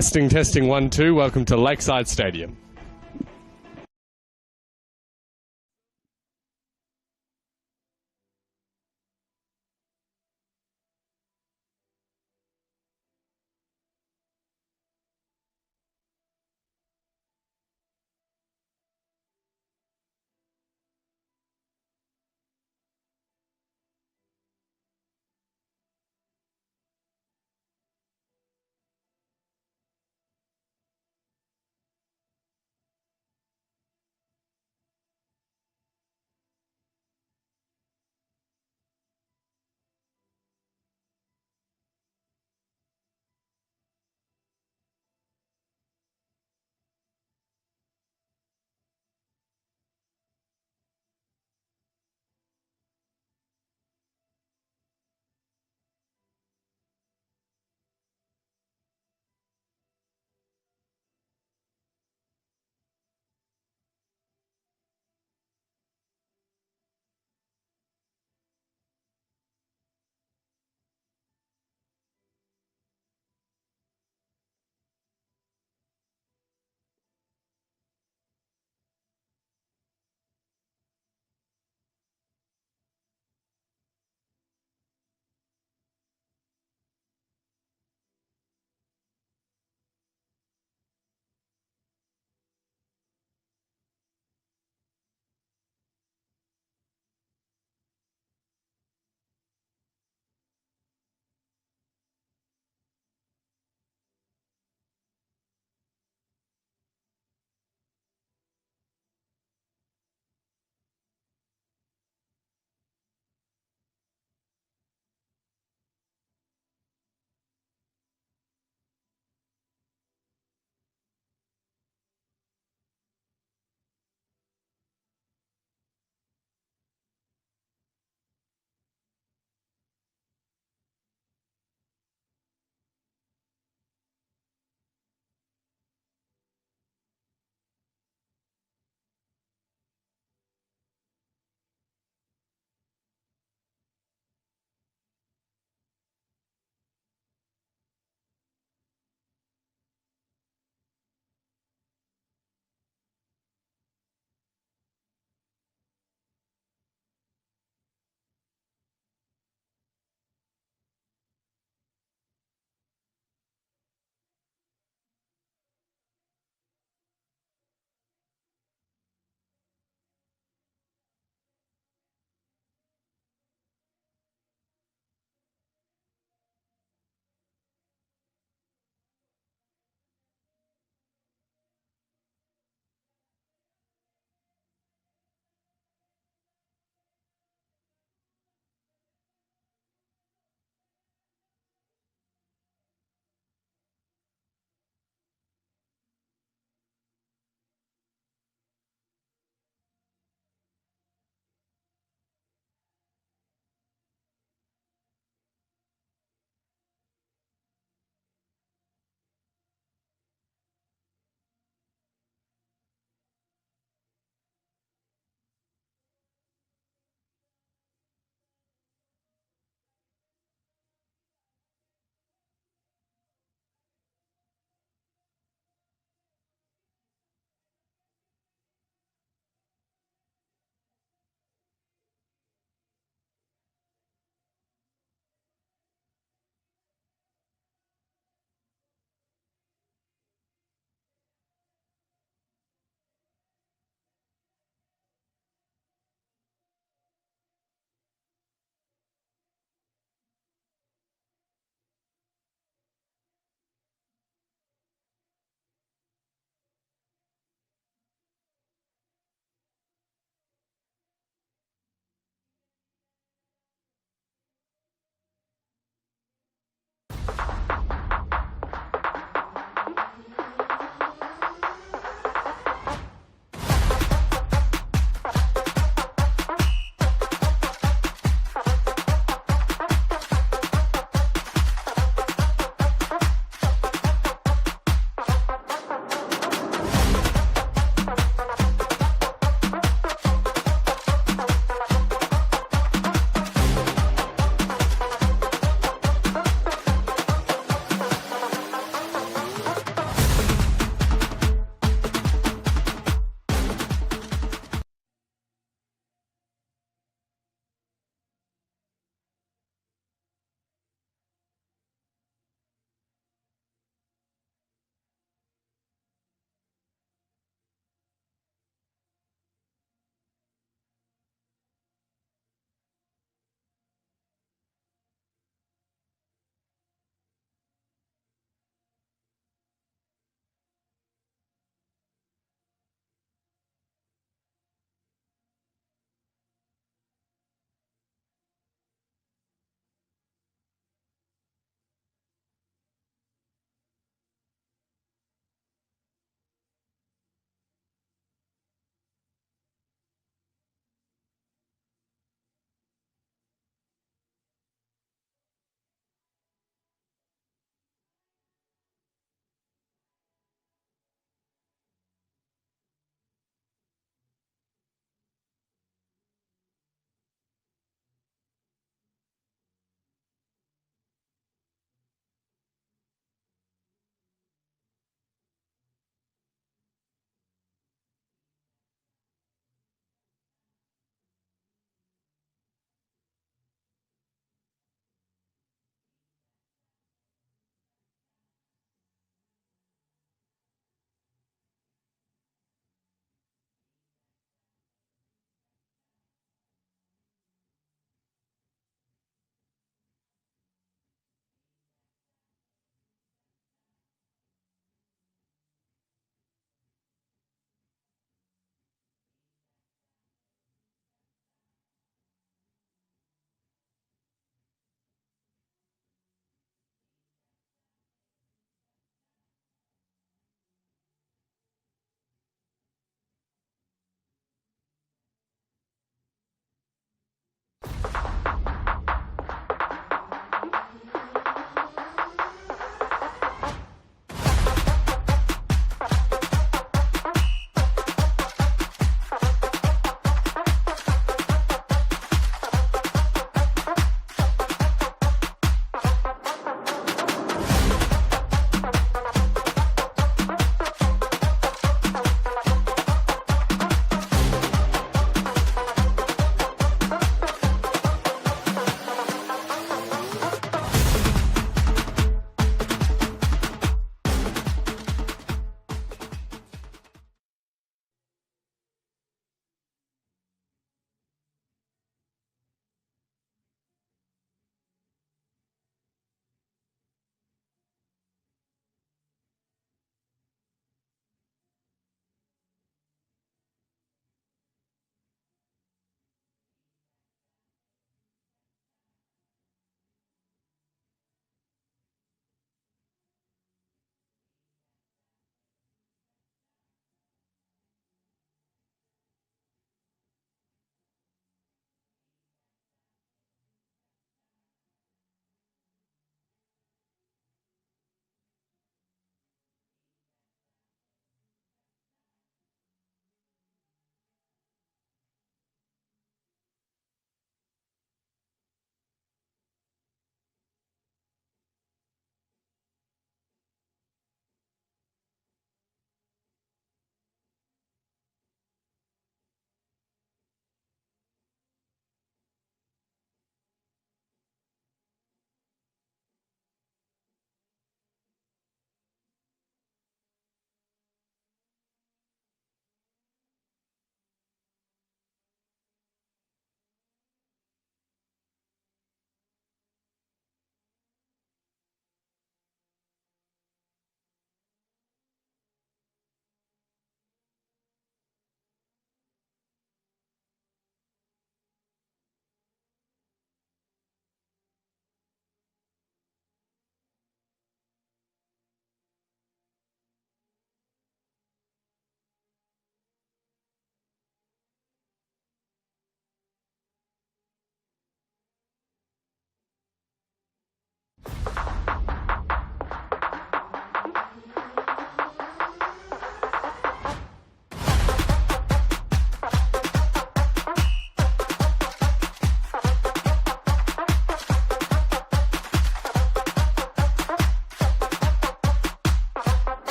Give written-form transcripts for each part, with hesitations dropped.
Testing, testing, 1, 2. Welcome to Lakeside Stadium.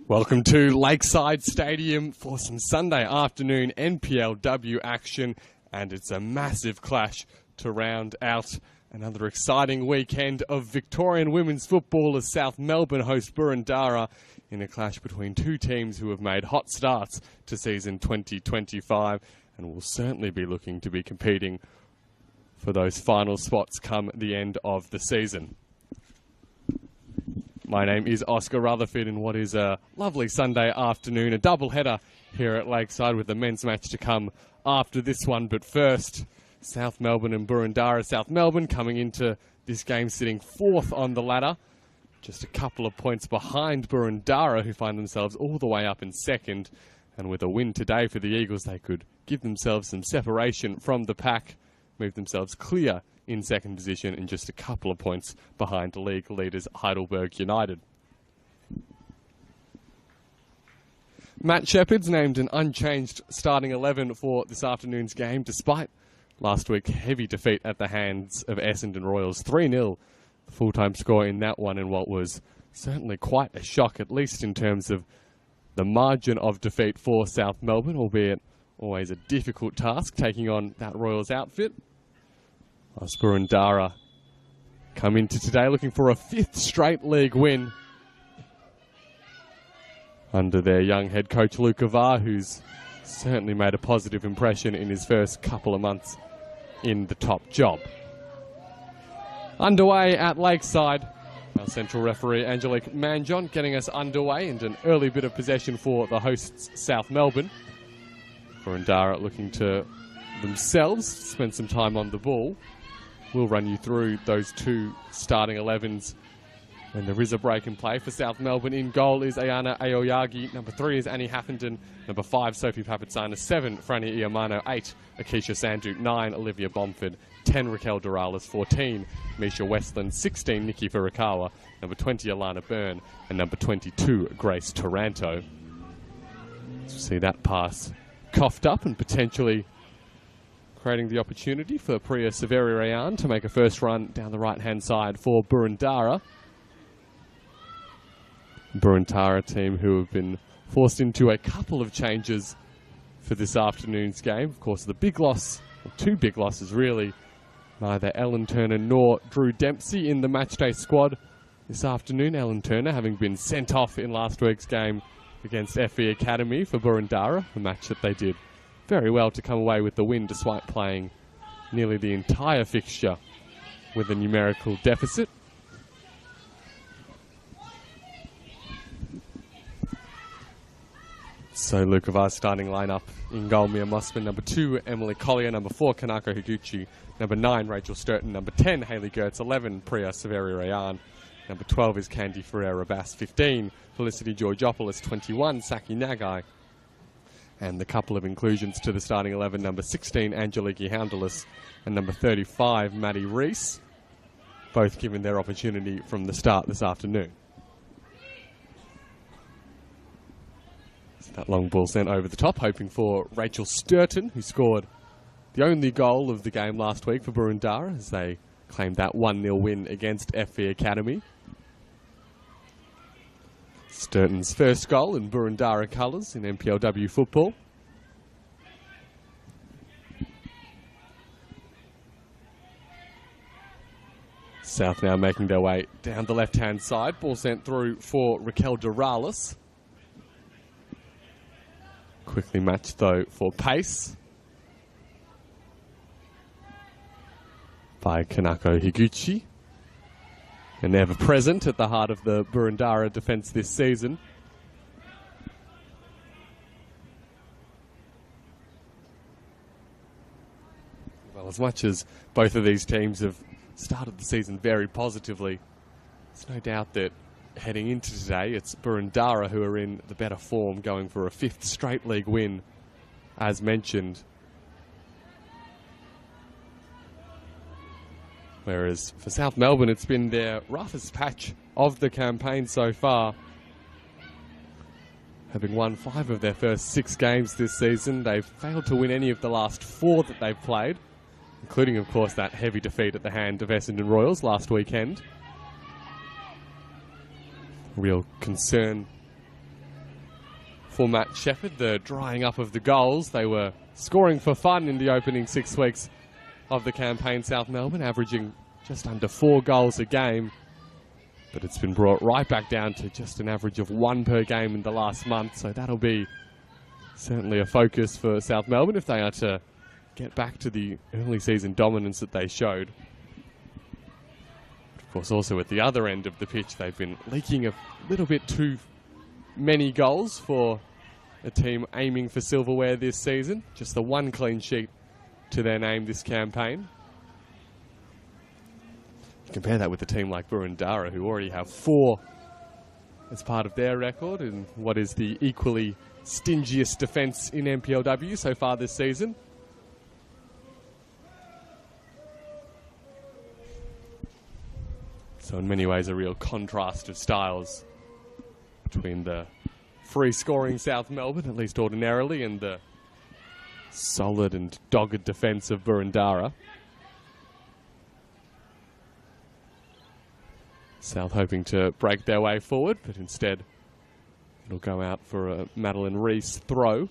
Welcome to Lakeside Stadium for some Sunday afternoon NPLW action, and it's a massive clash to round out another exciting weekend of Victorian women's football as South Melbourne host Boroondara in a clash between two teams who have made hot starts to season 2025 and will certainly be looking to be competing for those final spots come the end of the season. My name is Oscar Rutherford, and what is a lovely Sunday afternoon, a double header here at Lakeside with the men's match to come after this one. But first, South Melbourne and Boroondara. South Melbourne coming into this game sitting fourth on the ladder, just a couple of points behind Boroondara, who find themselves all the way up in second. And with a win today for the Eagles, they could give themselves some separation from the pack, move themselves clear in second position and just a couple of points behind league leaders Heidelberg United. Matt Shepherd's named an unchanged starting 11 for this afternoon's game, despite last week's heavy defeat at the hands of Essendon Royals. 3-0, the full-time score in that one, in what was certainly quite a shock, at least in terms of the margin of defeat for South Melbourne, albeit always a difficult task taking on that Royals outfit. Boroondara come into today looking for a fifth straight league win under their young head coach Luke Avar, who's certainly made a positive impression in his first couple of months in the top job. Underway at Lakeside, our central referee Angelique Manjon getting us underway, and an early bit of possession for the hosts South Melbourne. Boroondara looking to themselves spend some time on the ball. We'll run you through those two starting 11s when there is a break in play. For South Melbourne, in goal is Ayana Aoyagi. Number 3 is Annie Haffenden. Number 5, Sophie Papatsana. 7, Franny Iamano. 8, Akeisha Sandu. 9, Olivia Bomford. 10, Raquel Doralis. 14, Misha Westland. 16, Nikki Furukawa. Number 20, Alana Byrne. And number 22, Grace Taranto. So see that pass coughed up and potentially creating the opportunity for Priya Severi-Rayan to make a first run down the right-hand side for Boroondara. Boroondara team who have been forced into a couple of changes for this afternoon's game. Of course, the big loss, or two big losses really, neither Ellen Turner nor Drew Dempsey in the matchday squad this afternoon. Ellen Turner having been sent off in last week's game against FE Academy for Boroondara, a match that they did very well to come away with the win despite playing nearly the entire fixture with a numerical deficit. So Luke Avar's starting lineup: in goal, Mia Mossman. Number 2, Emily Collier. Number 4, Kanako Higuchi. Number 9, Rachel Sturton. Number 10, Hayley Gertz. 11, Priya Severi-Rayan. Number 12 is Candy Ferreira-Bass. 15, Felicity Georgopoulos. 21, Saki Nagai. And the couple of inclusions to the starting 11, number 16, Angeliki Houndalis, and number 35, Maddie Reese, both given their opportunity from the start this afternoon. So that long ball sent over the top, hoping for Rachel Sturton, who scored the only goal of the game last week for Boroondara, as they claimed that 1-0 win against FE Academy. Sturton's first goal in Boroondara colours in NPLW football. South now making their way down the left-hand side. Ball sent through for Raquel Doralis. Quickly matched though for pace by Kanako Higuchi. And ever present at the heart of the Boroondara defence this season. Well, as much as both of these teams have started the season very positively, there's no doubt that heading into today, it's Boroondara who are in the better form, going for a 5th straight league win, as mentioned. Whereas for South Melbourne, it's been their roughest patch of the campaign so far. Having won 5 of their first 6 games this season, they've failed to win any of the last 4 that they've played, including, of course, that heavy defeat at the hand of Essendon Royals last weekend. Real concern for Matt Shepherd, the drying up of the goals. They were scoring for fun in the opening 6 weeks of the campaign, South Melbourne, averaging just under 4 goals a game. But it's been brought right back down to just an average of 1 per game in the last month. So that'll be certainly a focus for South Melbourne if they are to get back to the early season dominance that they showed. Of course, also at the other end of the pitch, they've been leaking a little bit too many goals for a team aiming for silverware this season. Just the 1 clean sheet to their name this campaign. Compare that with a team like Boroondara, who already have 4 as part of their record in what is the equally stingiest defence in NPLW so far this season. So in many ways a real contrast of styles between the free-scoring South Melbourne, at least ordinarily, and the solid and dogged defence of Boroondara. South hoping to break their way forward, but instead it'll go out for a Madeline Reese throw.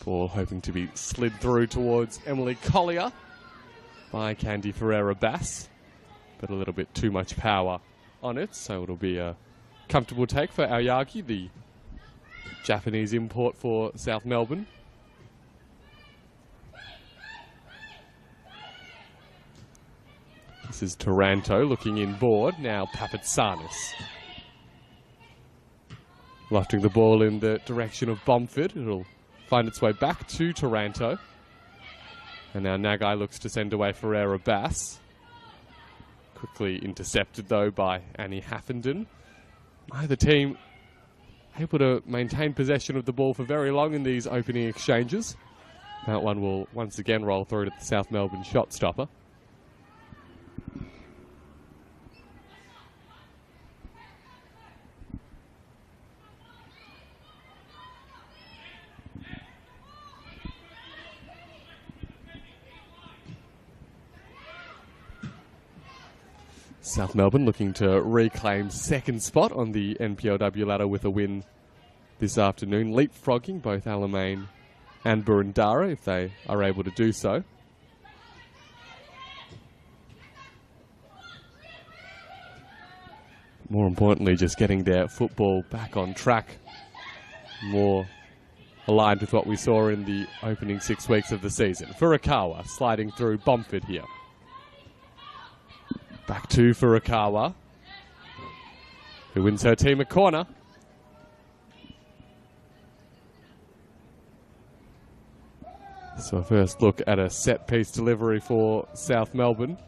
Ball hoping to be slid through towards Emily Collier by Candy Ferreira-Bass, but a little bit too much power on it, so it'll be a comfortable take for Aoyagi, the Japanese import for South Melbourne. This is Taranto looking inboard. Now Papatsanis. Lofting the ball in the direction of Bomford. It'll find its way back to Taranto. And now Nagai looks to send away Ferreira-Bass. Quickly intercepted though by Annie Haffenden. Neither team able to maintain possession of the ball for very long in these opening exchanges. That one will once again roll through to the South Melbourne shot stopper. South Melbourne looking to reclaim second spot on the NPLW ladder with a win this afternoon, leapfrogging both Alamein and Boroondara if they are able to do so. More importantly, just getting their football back on track, more aligned with what we saw in the opening 6 weeks of the season. Furukawa sliding through Bomford here. Back to Furukawa, who wins her team a corner. So a first look at a set-piece delivery for South Melbourne.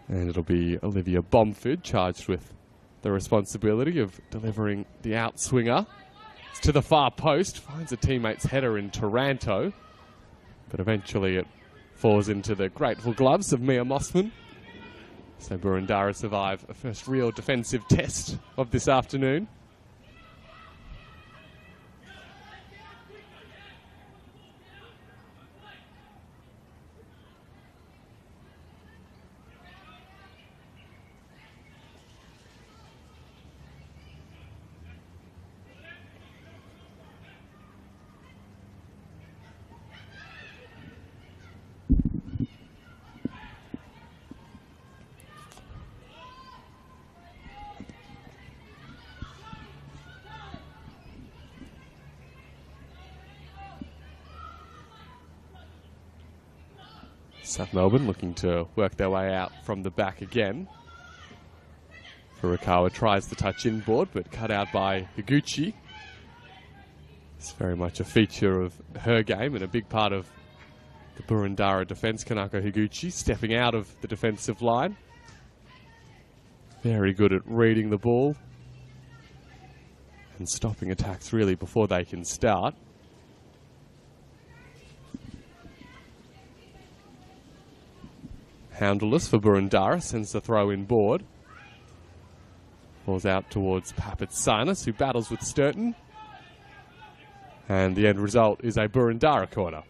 And it'll be Olivia Bomford charged with the responsibility of delivering the outswinger. It's to the far post, finds a teammate's header in Taranto, but eventually it falls into the grateful gloves of Mia Mossman. So Boroondara survive a first real defensive test of this afternoon. South Melbourne looking to work their way out from the back again. Furukawa tries the touch inboard, but cut out by Higuchi. It's very much a feature of her game and a big part of the Boroondara defence. Kanako Higuchi stepping out of the defensive line. Very good at reading the ball and stopping attacks really before they can start. Hounderless for Boroondara sends the throw in board. Falls out towards Papatsanis, who battles with Sturton. And the end result is a Boroondara corner.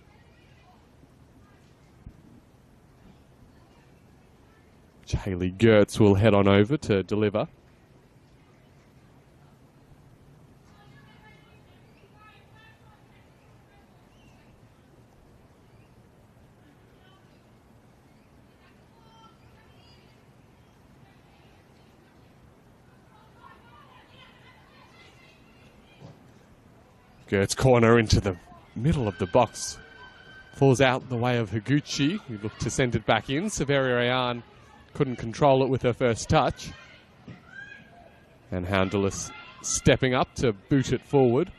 Which Hayley Gertz will head on over to deliver. Gertz corner into the middle of the box. Falls out the way of Higuchi, who looked to send it back in. Saveria Ayan couldn't control it with her first touch. And Hounderless stepping up to boot it forward.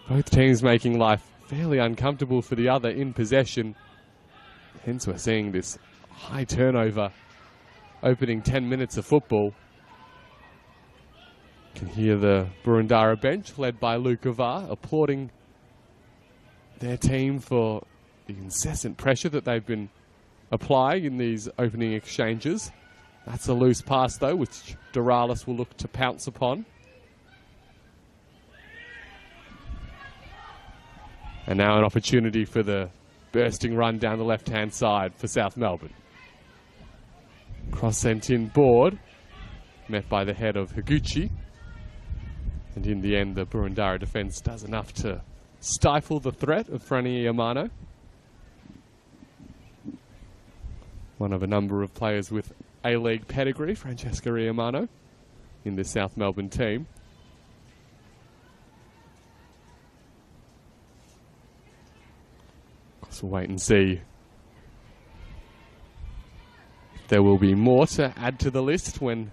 Both teams making life fairly uncomfortable for the other in possession. Hence we're seeing this high turnover opening 10 minutes of football. You can hear the Boroondara bench, led by Luke Avar, applauding their team for the incessant pressure that they've been applying in these opening exchanges. That's a loose pass, though, which Doralis will look to pounce upon. And now an opportunity for the bursting run down the left-hand side for South Melbourne. Cross sent in board, met by the head of Higuchi. And in the end, the Boroondara defence does enough to stifle the threat of Franny Iamano. One of a number of players with A-League pedigree, Francesca Iamano, in the South Melbourne team. Of course, we'll wait and see if there will be more to add to the list when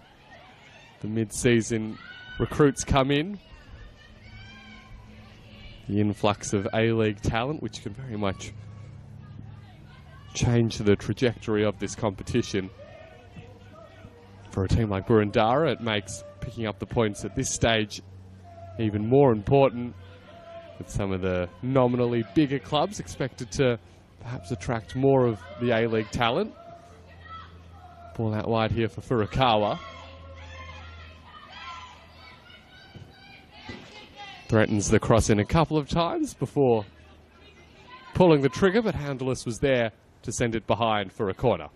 the mid-season recruits come in. The influx of A-League talent, which can very much change the trajectory of this competition. For a team like Boroondara, it makes picking up the points at this stage even more important, with some of the nominally bigger clubs expected to perhaps attract more of the A-League talent. Ball out wide here for Furukawa. Threatens the cross in a couple of times before pulling the trigger, but Hounderless was there to send it behind for a corner.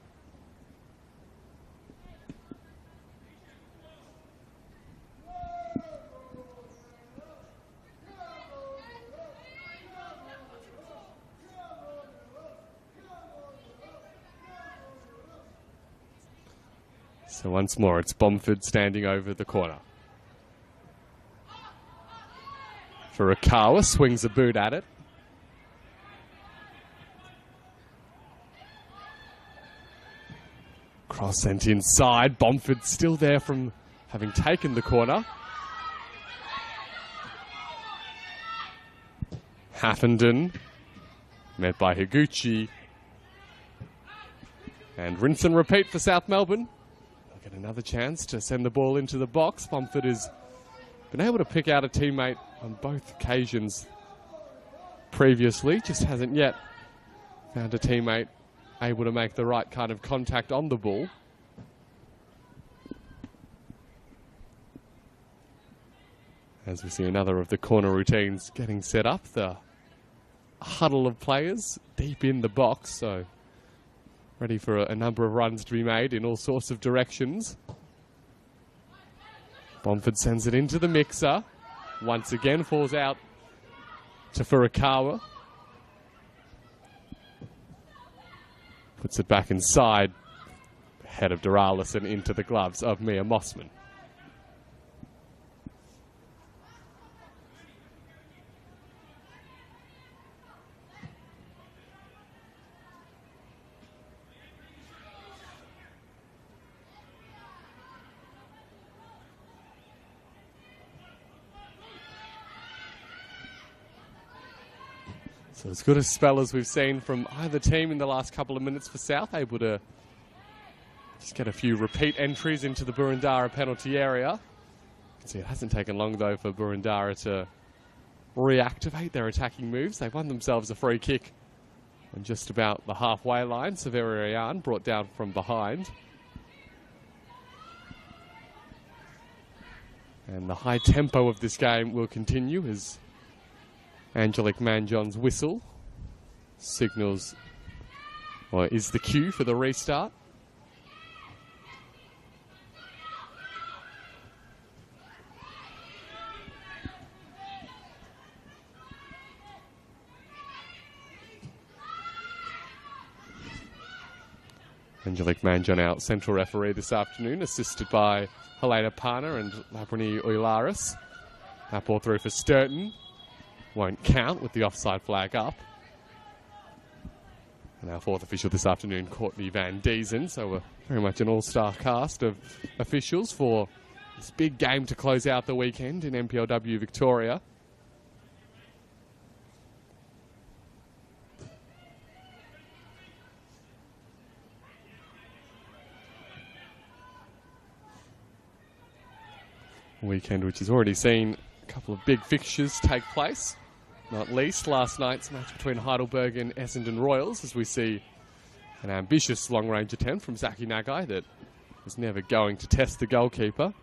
So once more, it's Bomford standing over the corner. Furukawa swings a boot at it. Cross sent inside. Bomford still there from having taken the corner. Haffenden met by Higuchi. And rinse and repeat for South Melbourne. They'll get another chance to send the ball into the box. Bomford has been able to pick out a teammate on both occasions previously, just hasn't yet found a teammate able to make the right kind of contact on the ball. As we see another of the corner routines getting set up, the huddle of players deep in the box, so ready for a number of runs to be made in all sorts of directions. Bomford sends it into the mixer. Once again falls out to Furukawa. Puts it back inside. Head of Doralis and into the gloves of Mia Mossman. So as good a spell as we've seen from either team in the last couple of minutes for South, able to just get a few repeat entries into the Boroondara penalty area. You can see it hasn't taken long though for Boroondara to reactivate their attacking moves. They've won themselves a free kick on just about the halfway line. Saveria Ayan brought down from behind. And the high tempo of this game will continue as Angelique Manjon's whistle signals, or is the cue for the restart. Angelique Manjon out central referee this afternoon, assisted by Helena Pana and Labrini Oilaris. That ball through for Sturton. Won't count with the offside flag up. And our fourth official this afternoon, Courtney Van Diesen. So we're very much an all-star cast of officials for this big game to close out the weekend in NPLW Victoria. Weekend which has already seen a couple of big fixtures take place, not least last night's match between Heidelberg and Essendon Royals, as we see an ambitious long-range attempt from Zaki Nagai that was never going to test the goalkeeper.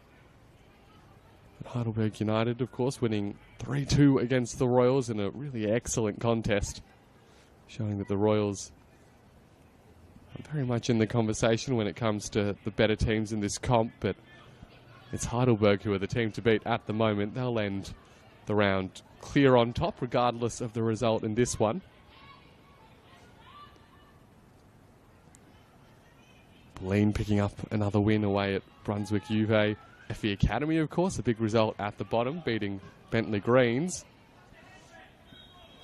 But Heidelberg United, of course, winning 3-2 against the Royals in a really excellent contest, showing that the Royals are very much in the conversation when it comes to the better teams in this comp, but it's Heidelberg who are the team to beat at the moment. They'll end the round clear on top, regardless of the result in this one. Boleyn picking up another win away at Brunswick Juve. FE Academy, of course, a big result at the bottom, beating Bentley Greens.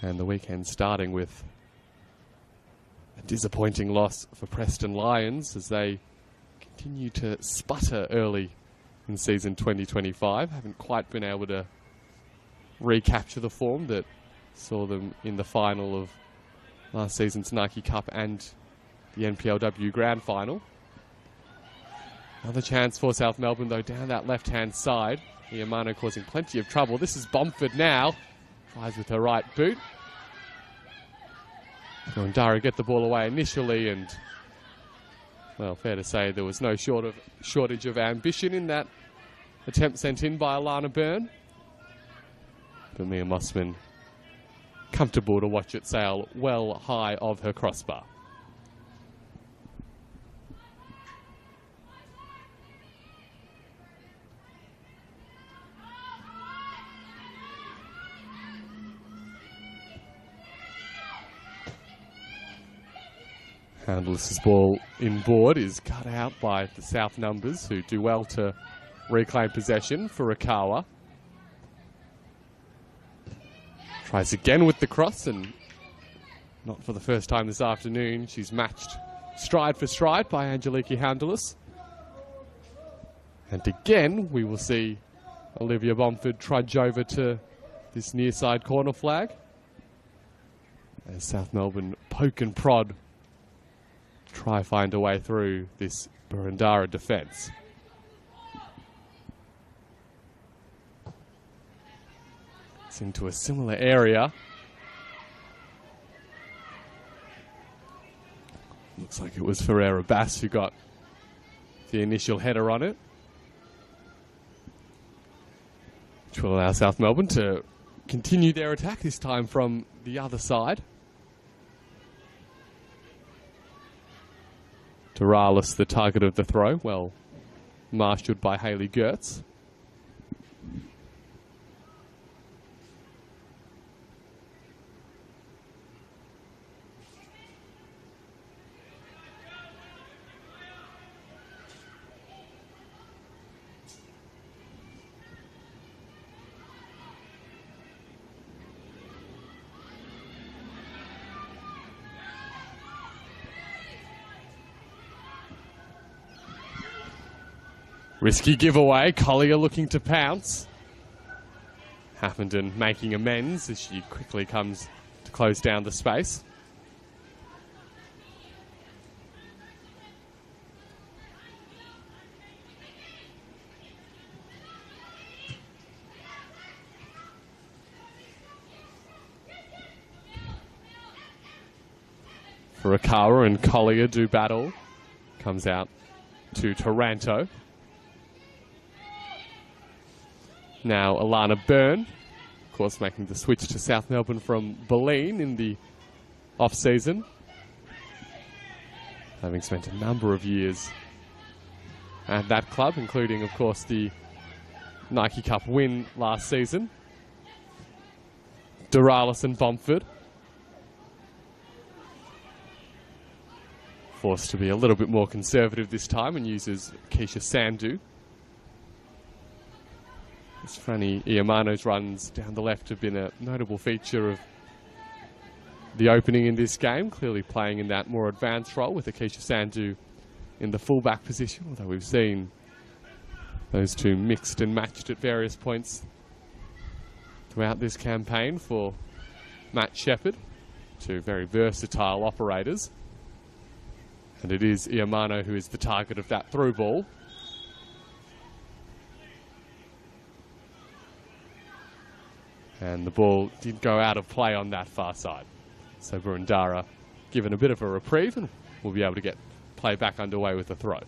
And the weekend starting with a disappointing loss for Preston Lions as they continue to sputter early in season 2025. Haven't quite been able to recapture the form that saw them in the final of last season's Nike Cup and the NPLW Grand Final. Another chance for South Melbourne, though, down that left-hand side. Iamano causing plenty of trouble. This is Bomford now. Tries with her right boot. Boroondara get the ball away initially, and well, fair to say there was no shortage of ambition in that attempt sent in by Alana Byrne. But Mia Mossman comfortable to watch it sail well high of her crossbar. Handless's ball inboard is cut out by the South numbers, who do well to reclaim possession for Rakawa. Tries again with the cross, and not for the first time this afternoon. She's matched stride for stride by Angeliki Handless. And again, we will see Olivia Bomford trudge over to this near side corner flag as South Melbourne poke and prod, try find a way through this Boroondara defence. It's into a similar area. Looks like it was Ferreira Bass who got the initial header on it, which will allow South Melbourne to continue their attack, this time from the other side. Doralis, the target of the throw, well marshalled by Hayley Gertz. Risky giveaway, Collier looking to pounce. Haffenden making amends as she quickly comes to close down the space. Furukawa and Collier do battle. Comes out to Taranto. Now Alana Byrne, of course, making the switch to South Melbourne from Bulleen in the off-season, having spent a number of years at that club, including, of course, the Nike Cup win last season. Doralis and Bomford forced to be a little bit more conservative this time and uses Keisha Sandhu. As Franny Iamano's runs down the left have been a notable feature of the opening in this game, clearly playing in that more advanced role with Keisha Sandhu in the fullback position, although we've seen those two mixed and matched at various points throughout this campaign for Matt Shepherd, two very versatile operators. And it is Iamano who is the target of that through ball. And the ball did go out of play on that far side. So Boroondara given a bit of a reprieve and will be able to get play back underway with a throw.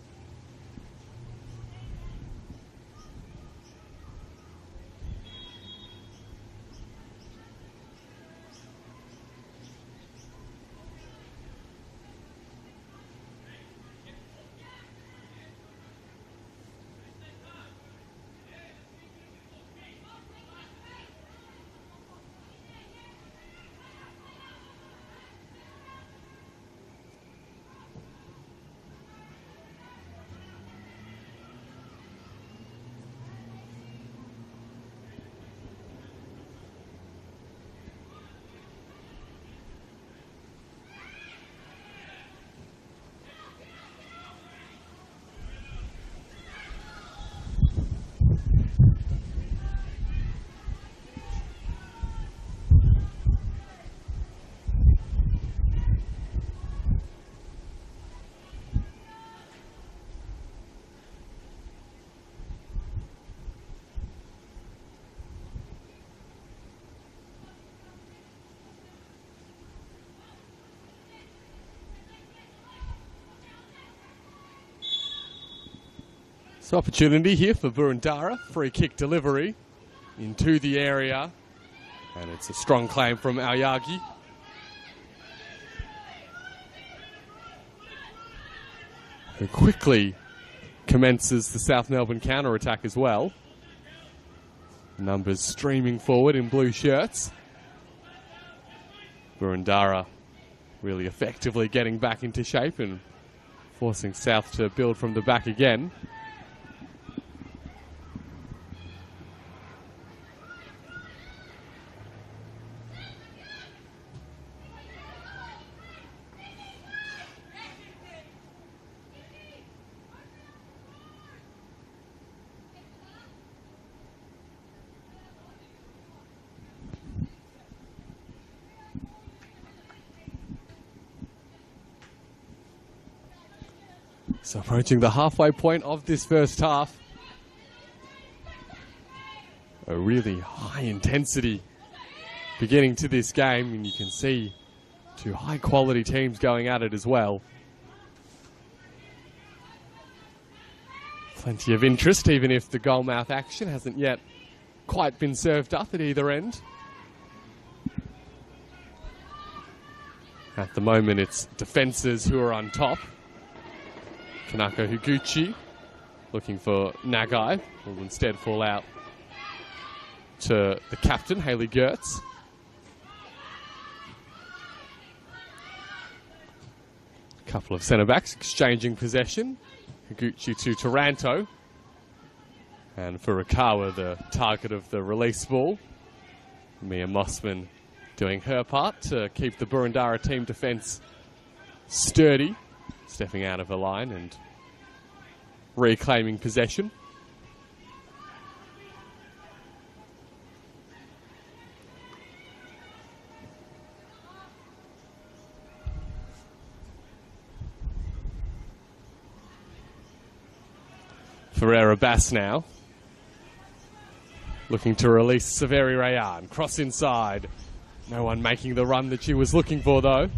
So opportunity here for Boroondara. Free kick delivery into the area. And it's a strong claim from Aoyagi. Who quickly commences the South Melbourne counter-attack as well. Numbers streaming forward in blue shirts. Boroondara really effectively getting back into shape and forcing South to build from the back again. So approaching the halfway point of this first half. A really high intensity beginning to this game, and you can see two high quality teams going at it as well. Plenty of interest, even if the goalmouth action hasn't yet quite been served up at either end. At the moment, it's defences who are on top. Kanako Higuchi looking for Nagai, will instead fall out to the captain, Hayley Gertz. A couple of centre-backs exchanging possession. Higuchi to Taranto. And Furukawa, the target of the release ball. Mia Mossman doing her part to keep the Boroondara team defence sturdy. Stepping out of the line and reclaiming possession. Ferreira Bass now. Looking to release Severi Rayan. Cross inside. No one making the run that she was looking for though.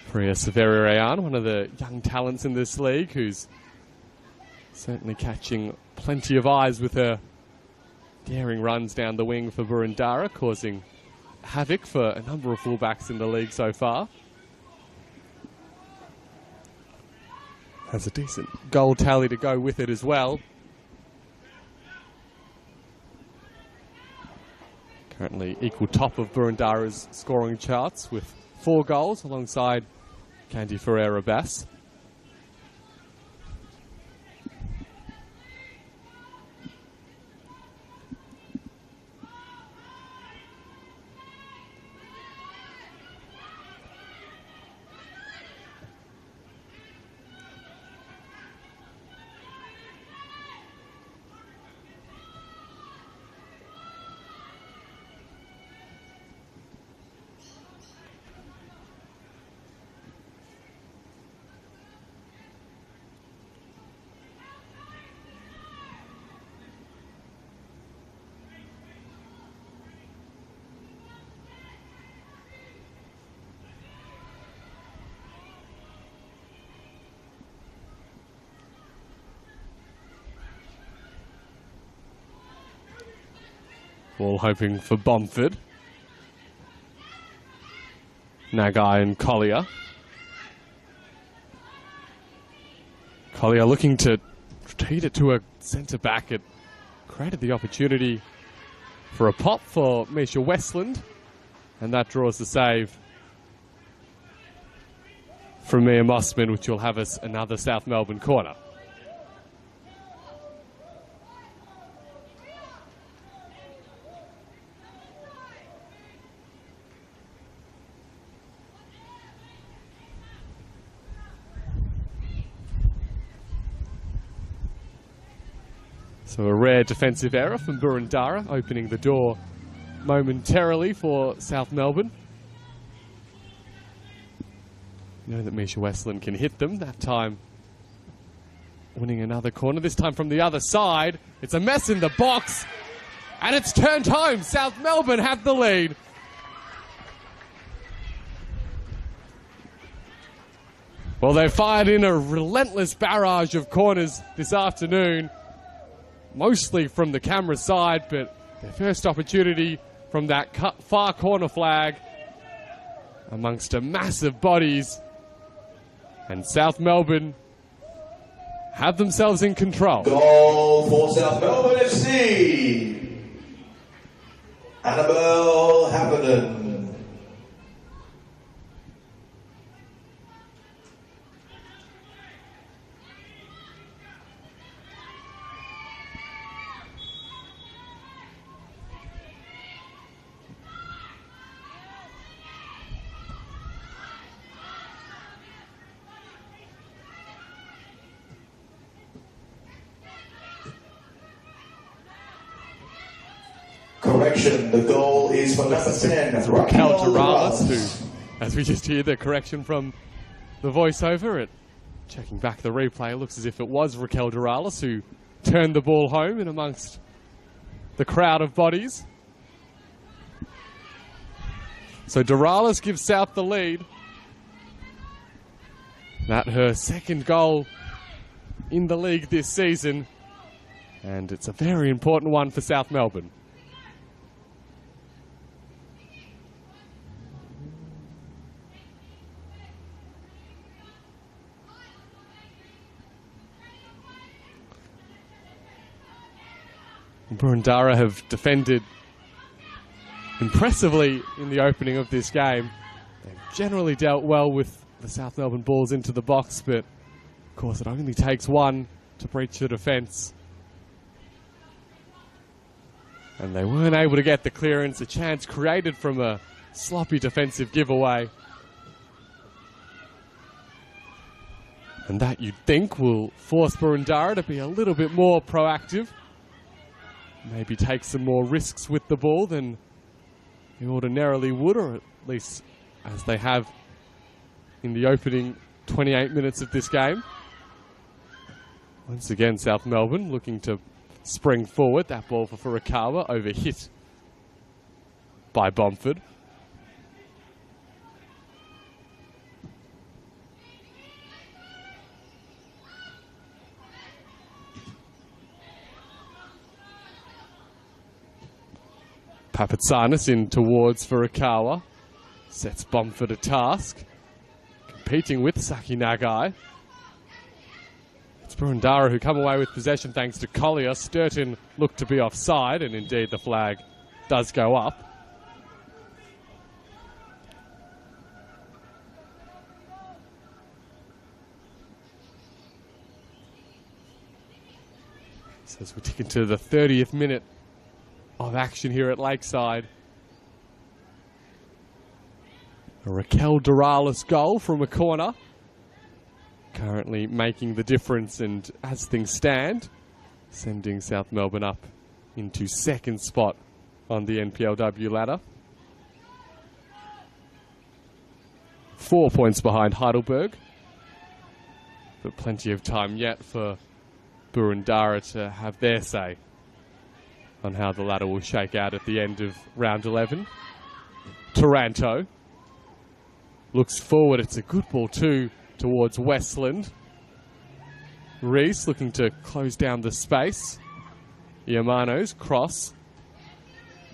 Priya Severi-Rayan, one of the young talents in this league, who's certainly catching plenty of eyes with her daring runs down the wing for Boroondara, causing havoc for a number of fullbacks in the league so far. Has a decent goal tally to go with it as well. Currently equal top of Boroondara's scoring charts with 4 goals alongside Candy Ferreira-Bass. All hoping for Bomford. Nagai and Collier. Collier looking to feed it to a centre-back. It created the opportunity for a pop for Misha Westland, and that draws the save from Mia Mossman, which will have us another South Melbourne corner. So a rare defensive error from Boroondara, opening the door momentarily for South Melbourne. You know that Misha Westland can hit them, that time winning another corner, this time from the other side. It's a mess in the box, and it's turned home. South Melbourne have the lead. Well, they fired in a relentless barrage of corners this afternoon, mostly from the camera side, but their first opportunity from that far corner flag amongst a massive bodies, and South Melbourne have themselves in control. Goal for South Melbourne FC, Annabelle Happenin. Correction, the goal is for number 10, Raquel Duralis, who, as we just hear the correction from the voiceover, checking back the replay, looks as if it was Raquel Duralis who turned the ball home in amongst the crowd of bodies. So Duralis gives South the lead. That her second goal in the league this season, and it's a very important one for South Melbourne. Boroondara have defended impressively in the opening of this game. They've generally dealt well with the South Melbourne balls into the box, but of course it only takes one to breach the defence. And they weren't able to get the clearance, a chance created from a sloppy defensive giveaway. And that, you'd think, will force Boroondara to be a little bit more proactive. Maybe take some more risks with the ball than they ordinarily would, or at least as they have in the opening 28 minutes of this game. Once again, South Melbourne looking to spring forward. That ball for Furukawa, overhit by Bomford. Papatsanis in towards Furukawa. Sets Bomford a task. Competing with Saki Nagai. It's Boroondara who come away with possession thanks to Collier. Sturton looked to be offside, and indeed the flag does go up. So as we tick into the 30th minute of action here at Lakeside. A Raquel Doralis goal from a corner. Currently making the difference, and as things stand, sending South Melbourne up into second spot on the NPLW ladder. 4 points behind Heidelberg. But plenty of time yet for Boroondara to have their say on how the ladder will shake out at the end of round 11. Taranto looks forward. It's a good ball too towards Westland. Reese looking to close down the space. Iamano's cross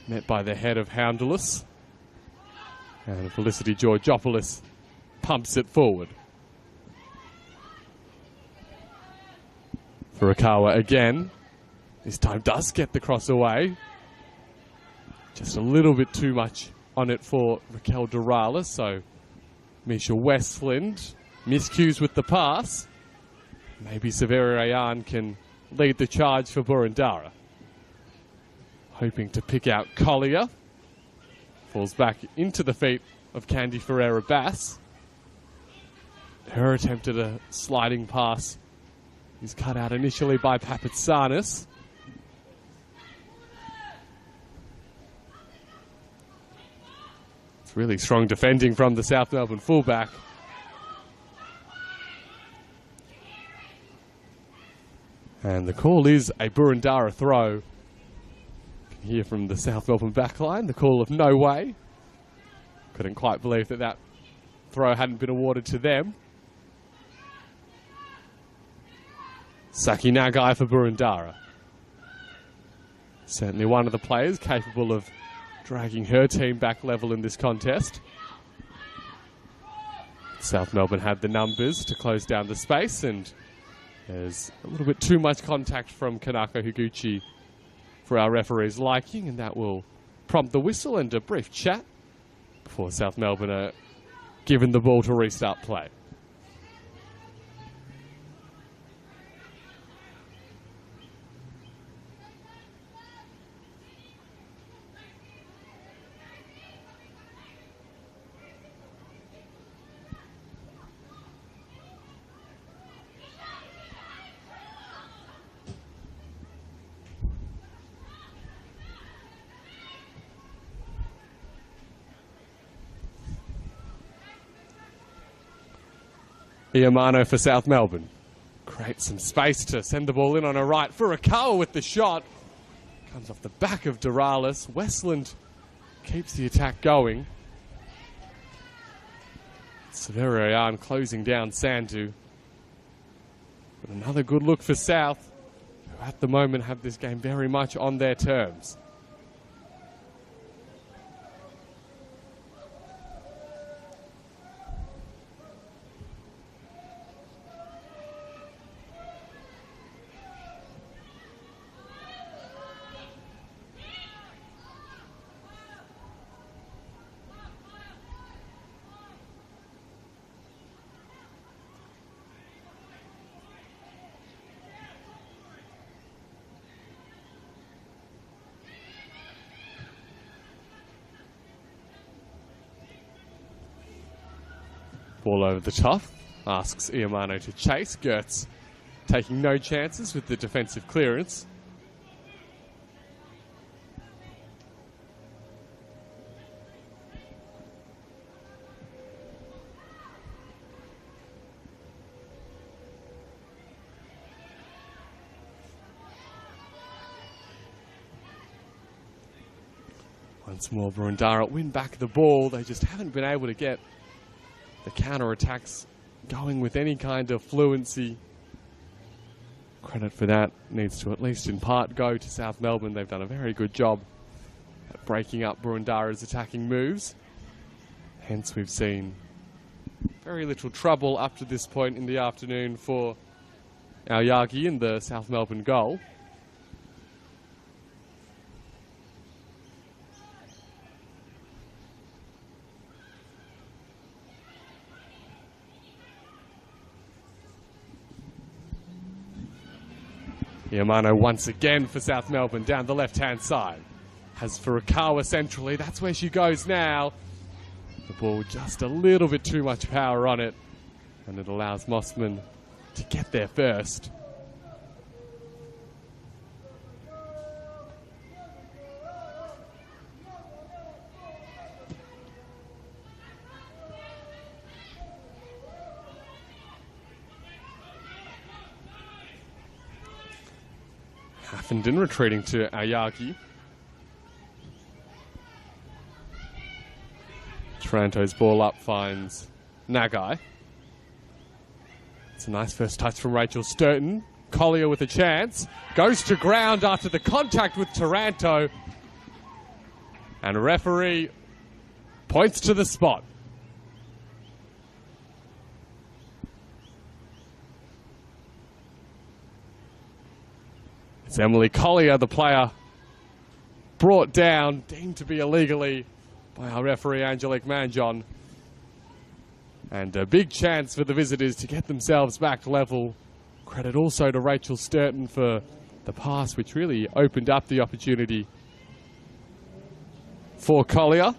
met by the head of Houndulas. And Felicity Georgopoulos pumps it forward. Furukawa again. This time does get the cross away. Just a little bit too much on it for Raquel Doralis. So Misha Westland miscues with the pass. Maybe Severi Rayan can lead the charge for Boroondara. Hoping to pick out Collier. Falls back into the feet of Candy Ferreira-Bass. Her attempt at a sliding pass is cut out initially by Papatsanis. It's really strong defending from the South Melbourne fullback. And the call is a Boroondara throw. You can hear from the South Melbourne backline the call of no way. Couldn't quite believe that that throw hadn't been awarded to them. Saki Nagai for Boroondara. Certainly one of the players capable of dragging her team back level in this contest. South Melbourne had the numbers to close down the space, and there's a little bit too much contact from Kanako Higuchi for our referee's liking, and that will prompt the whistle and a brief chat before South Melbourne are given the ball to restart play. Iamano for South Melbourne. Creates some space to send the ball in on a right. Furukawa with the shot. Comes off the back of Doralis. Westland keeps the attack going. Severian closing down Sandu. But another good look for South, who at the moment have this game very much on their terms. Ball over the top, asks Iamano to chase. Gertz taking no chances with the defensive clearance. Once more, Boroondara win back the ball. They just haven't been able to get the counter-attacks going with any kind of fluency. Credit for that needs to at least in part go to South Melbourne. They've done a very good job at breaking up Boroondara's attacking moves. Hence we've seen very little trouble up to this point in the afternoon for Aoyagi in the South Melbourne goal. Yamano once again for South Melbourne down the left-hand side. Has Furukawa centrally, that's where she goes now. The ball just a little bit too much power on it, and it allows Mossman to get there first. Haffenden retreating to Aoyagi. Taranto's ball up finds Nagai. It's a nice first touch from Rachel Sturton. Collier with a chance. Goes to ground after the contact with Taranto. And a referee points to the spot. It's Emily Collier, the player brought down, deemed to be illegally by our referee Angelique Manjon. And a big chance for the visitors to get themselves back level. Credit also to Rachel Sturton for the pass, which really opened up the opportunity for Collier.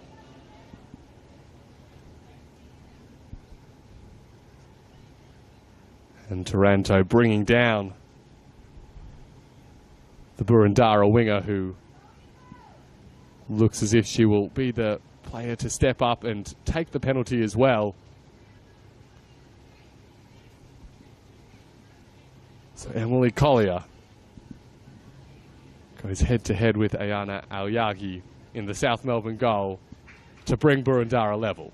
And Taranto bringing down the Boroondara winger, who looks as if she will be the player to step up and take the penalty as well. So Emily Collier goes head-to-head with Ayana Aoyagi in the South Melbourne goal to bring Boroondara level.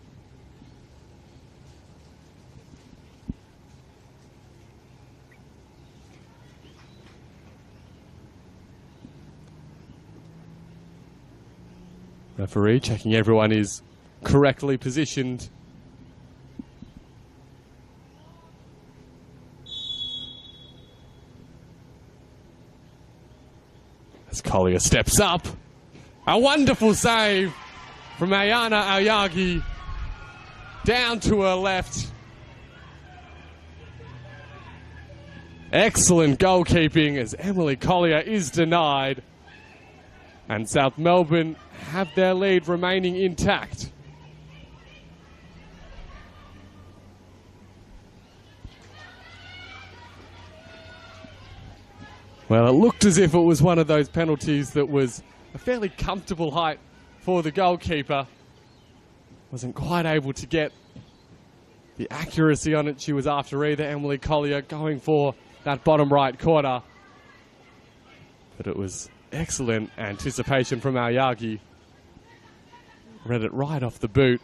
Referee checking everyone is correctly positioned. As Collier steps up. A wonderful save from Ayana Aoyagi. Down to her left. Excellent goalkeeping as Emily Collier is denied. And South Melbourne have their lead remaining intact. Well, it looked as if it was one of those penalties that was a fairly comfortable height for the goalkeeper. Wasn't quite able to get the accuracy on it she was after either. Emily Collier going for that bottom right corner. But it was excellent anticipation from Aoyagi. Read it right off the boot.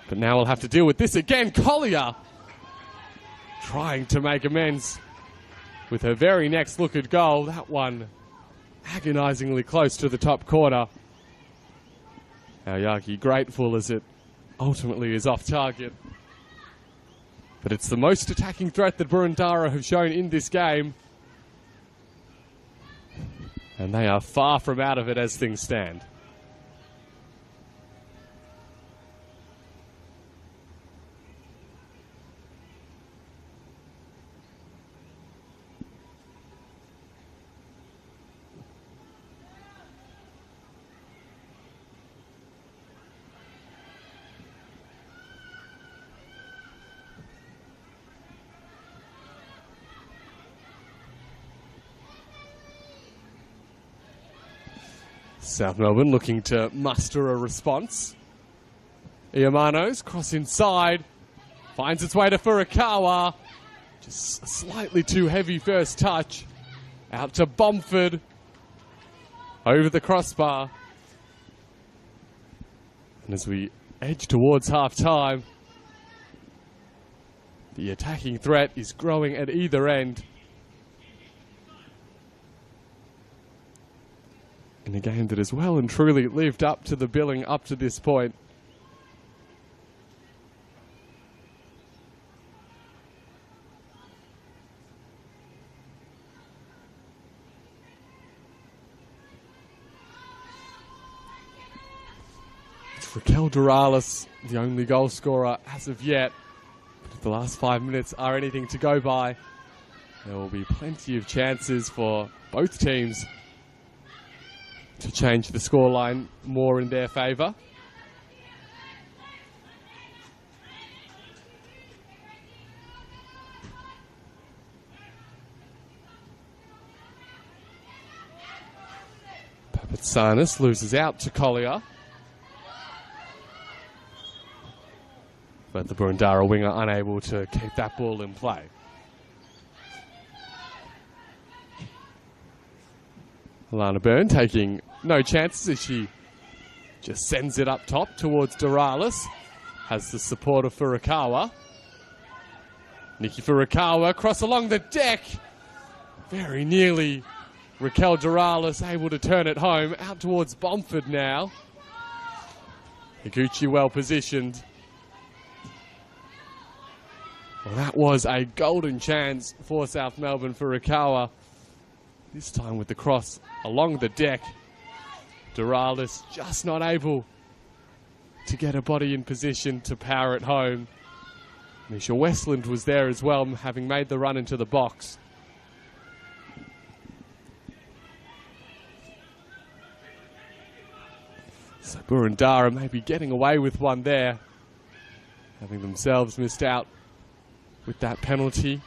But now we'll have to deal with this again. Collier trying to make amends with her very next look at goal. That one agonizingly close to the top corner. Aoyagi grateful as it ultimately is off target. But it's the most attacking threat that Boroondara have shown in this game. And they are far from out of it as things stand. South Melbourne looking to muster a response. Iamano's cross inside. Finds its way to Furukawa. Just a slightly too heavy first touch. Out to Bomford. Over the crossbar. And as we edge towards half-time, the attacking threat is growing at either end. And a game that has well and truly lived up to the billing up to this point. It's Raquel Doralis, the only goal scorer as of yet. But if the last 5 minutes are anything to go by, there will be plenty of chances for both teams to change the scoreline more in their favour. Papatsanis loses out to Collier. But the Boroondara winger unable to keep that ball in play. Alana Byrne taking no chances as she just sends it up top towards Doralis. Has the support of Furukawa. Nikki Furukawa cross along the deck. Very nearly Raquel Doralis able to turn it home. Out towards Bomford now. Higuchi well positioned. Well, that was a golden chance for South Melbourne. Furukawa. This time with the cross along the deck. Doralis just not able to get a body in position to power it home. Misha Westland was there as well, having made the run into the box. So Boroondara may be getting away with one there, having themselves missed out with that penalty.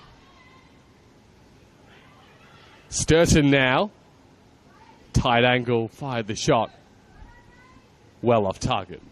Sturton now. Tight angle, fired the shot. Well off target.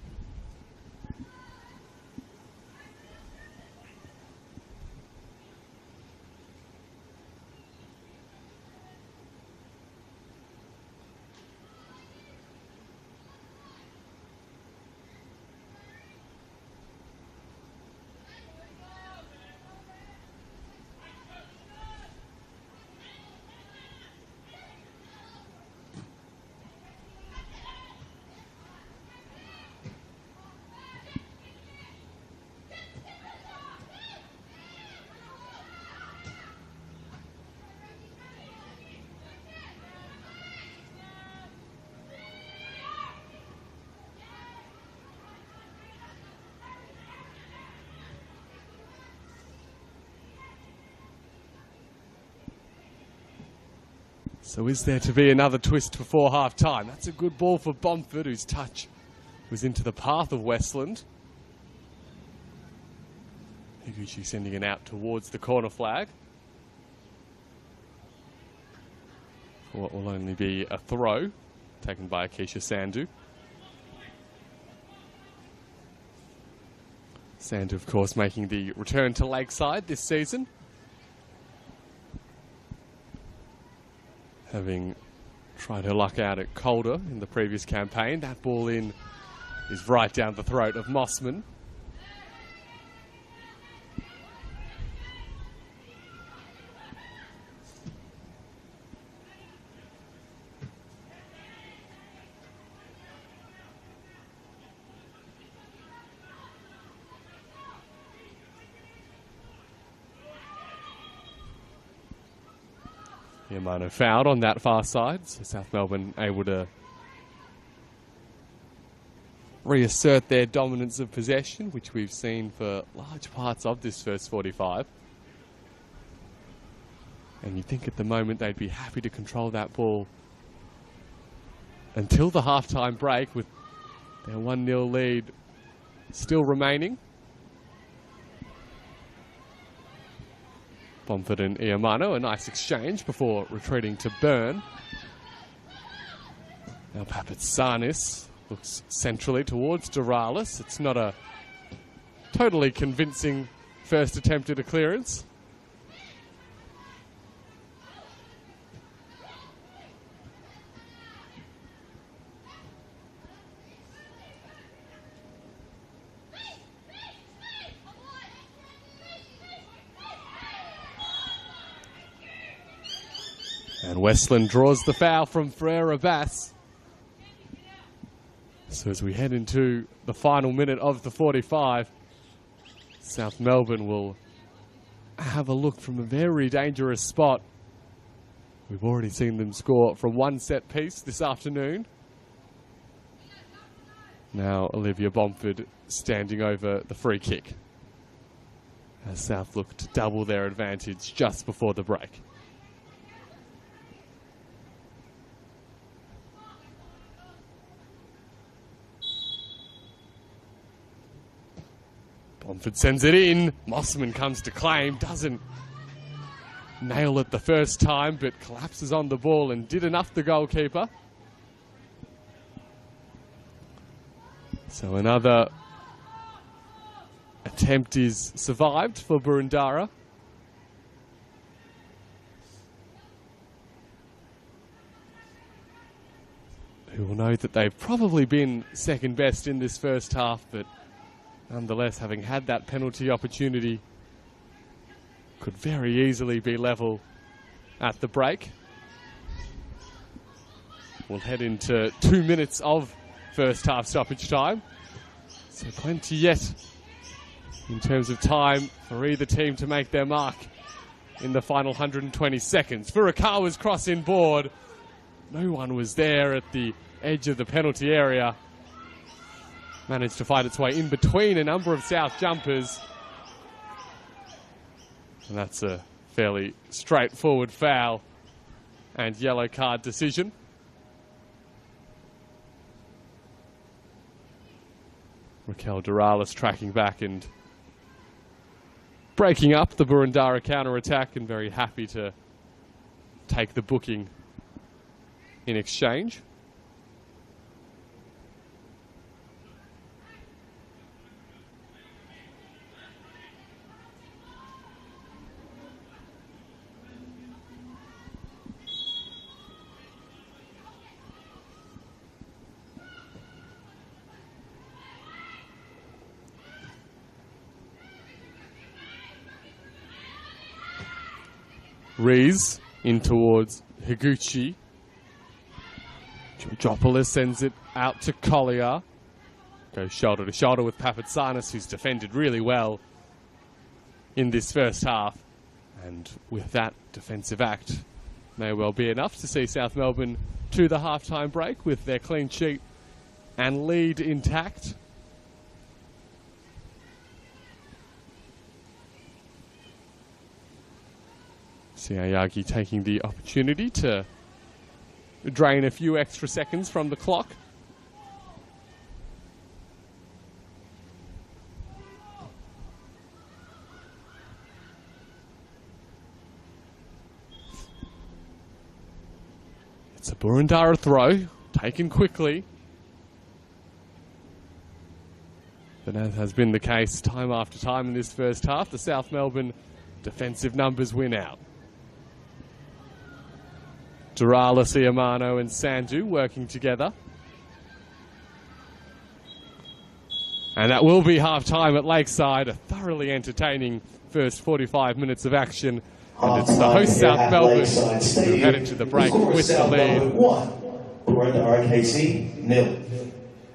So is there to be another twist before half-time? That's a good ball for Bomford, whose touch was into the path of Westland. Higuchi sending it out towards the corner flag. For what will only be a throw, taken by Akeisha Sandhu. Sandhu, of course, making the return to Lakeside this season. Having tried her luck out at Calder in the previous campaign. That ball in is right down the throat of Mossman. Yamano fouled on that far side, so South Melbourne able to reassert their dominance of possession, which we've seen for large parts of this first 45. And you'd think at the moment they'd be happy to control that ball until the half-time break with their 1-0 lead still remaining. Bomford and Iamano, a nice exchange before retreating to Byrne. Now Papatsanis looks centrally towards Doralis. It's not a totally convincing first attempt at a clearance. And Westland draws the foul from Ferreira Bass. So as we head into the final minute of the 45, South Melbourne will have a look from a very dangerous spot. We've already seen them score from one set piece this afternoon. Now Olivia Bomford standing over the free kick, as South look to double their advantage just before the break. Bomford sends it in. Mossman comes to claim, doesn't nail it the first time, but collapses on the ball and did enough, the goalkeeper. So another attempt is survived for Boroondara. Who will know that they've probably been second best in this first half, but nonetheless, having had that penalty opportunity, could very easily be level at the break. We'll head into 2 minutes of first half stoppage time. So plenty yet in terms of time for either team to make their mark in the final 120 seconds. Furukawa's cross in board. No one was there at the edge of the penalty area. Managed to find its way in between a number of South jumpers. And that's a fairly straightforward foul and yellow card decision. Raquel Doralis tracking back and breaking up the Boroondara counter-attack, and very happy to take the booking in exchange. Rees in towards Higuchi. Georgopoulos sends it out to Collier. Goes shoulder to shoulder with Papatsanis, who's defended really well in this first half. And with that defensive act, may well be enough to see South Melbourne to the halftime break with their clean sheet and lead intact. Siayagi taking the opportunity to drain a few extra seconds from the clock. It's a Boroondara throw, taken quickly. But as has been the case time after time in this first half, the South Melbourne defensive numbers win out. Durala, Siamano and Sandu working together. And that will be half-time at Lakeside. A thoroughly entertaining first 45 minutes of action. And it's the host South Melbourne who head into the break with the lead. 1, Boroondara-Carey 0.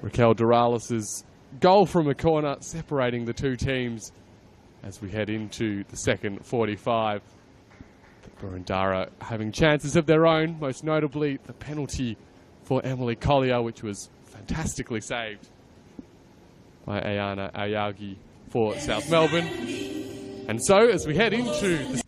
Raquel Doralis' goal from a corner separating the two teams as we head into the second 45. Boroondara having chances of their own, most notably the penalty for Emily Collier, which was fantastically saved by Ayana Ayagi for South Melbourne. And so, as we head into the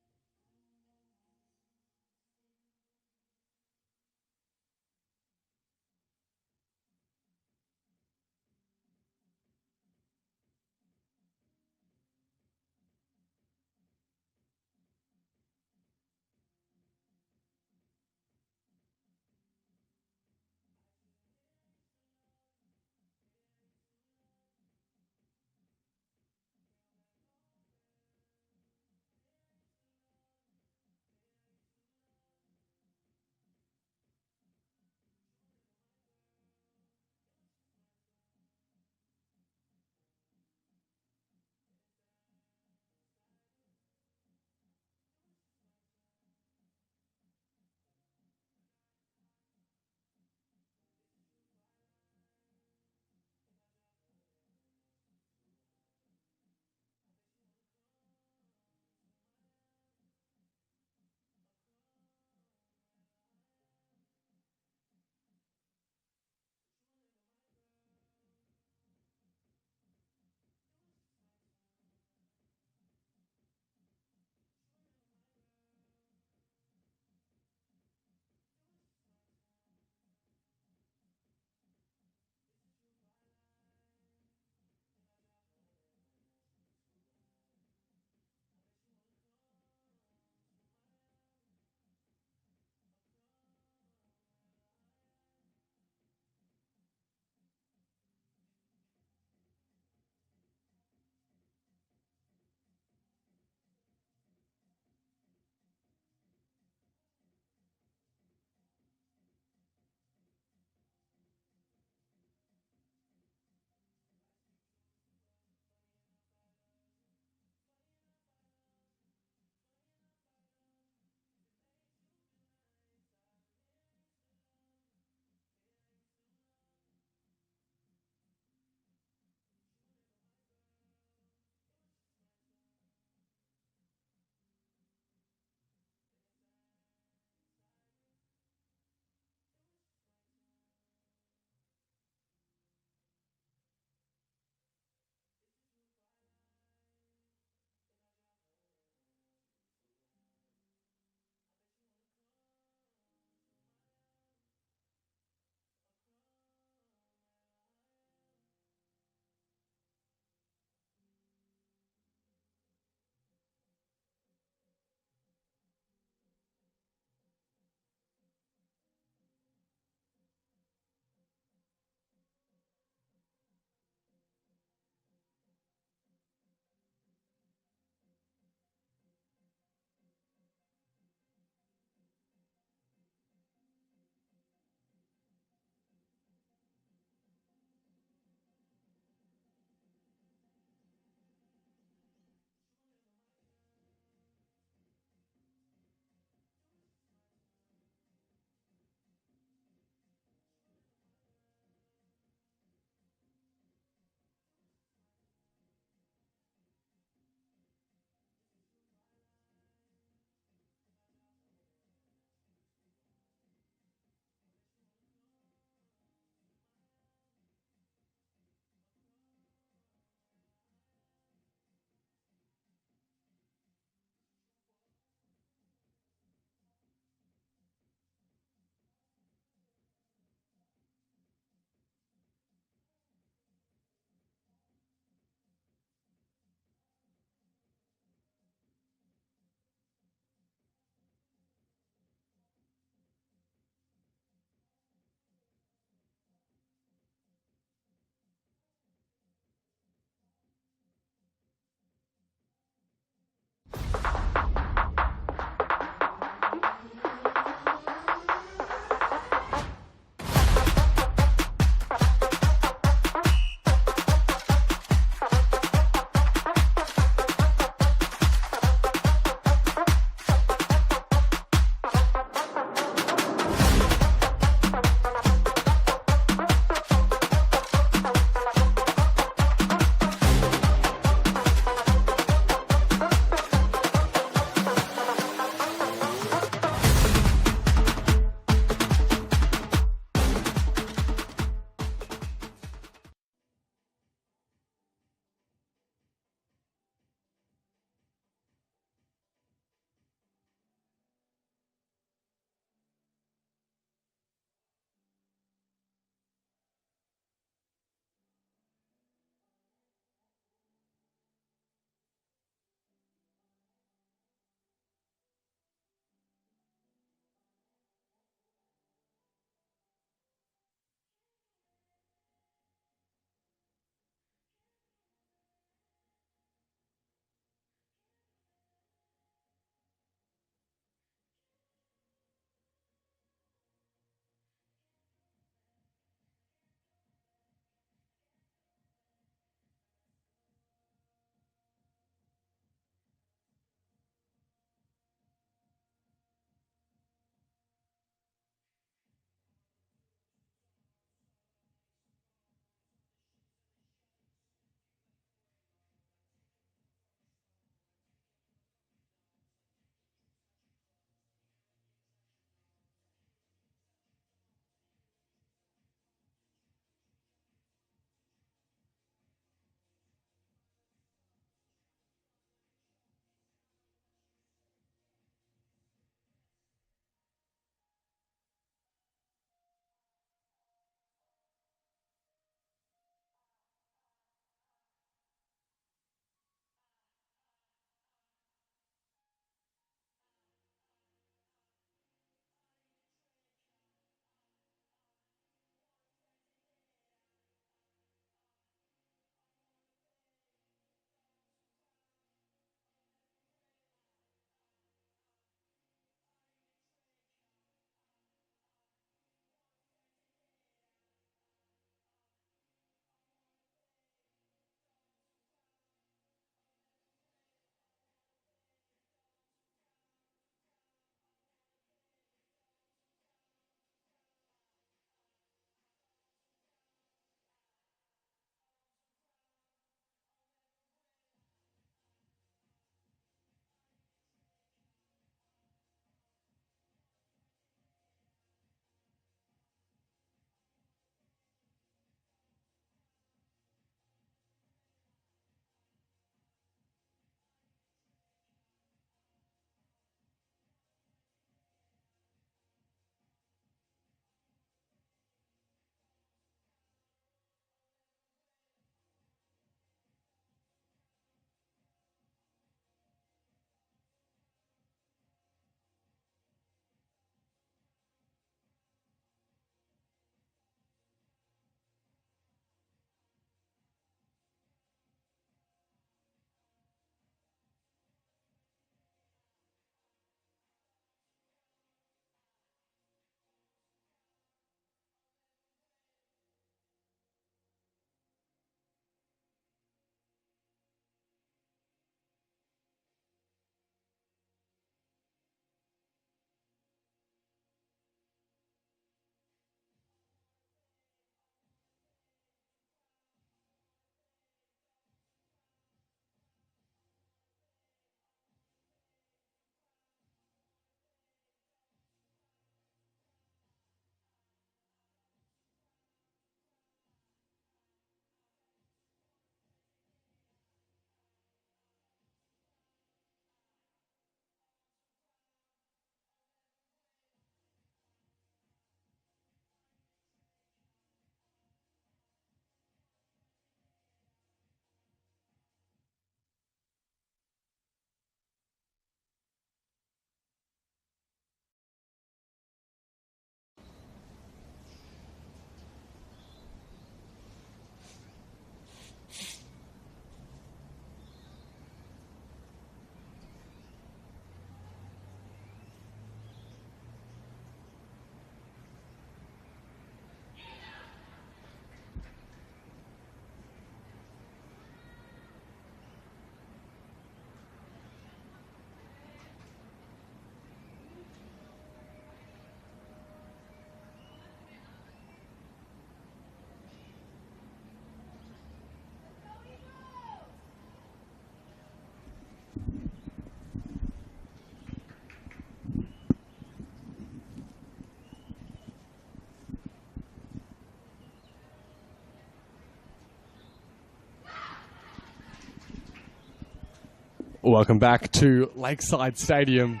Welcome back to Lakeside Stadium.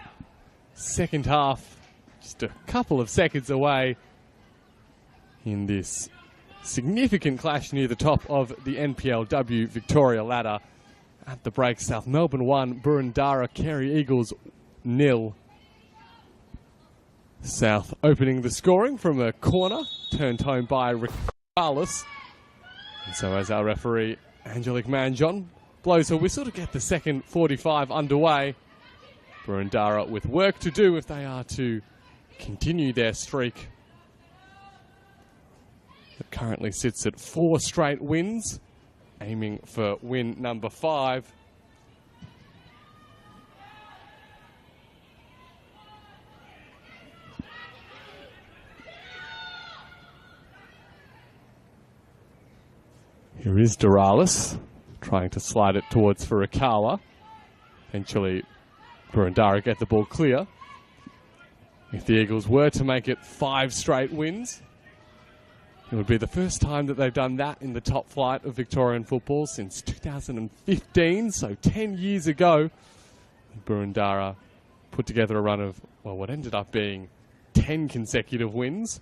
Second half, just a couple of seconds away in this significant clash near the top of the NPLW Victoria ladder. At the break, South Melbourne 1, Boroondara-Carey Eagles 0. South opening the scoring from a corner, turned home by Ricarlis. And so as our referee, Angelique Manjon, blows her whistle to get the second 45 underway. Boroondara with work to do if they are to continue their streak. It currently sits at 4 straight wins, aiming for win number 5. Here is Doralis, trying to slide it towards Furukawa. Eventually, Boroondara get the ball clear. If the Eagles were to make it 5 straight wins, it would be the first time that they've done that in the top flight of Victorian football since 2015, so 10 years ago. Boroondara put together a run of, well, what ended up being 10 consecutive wins.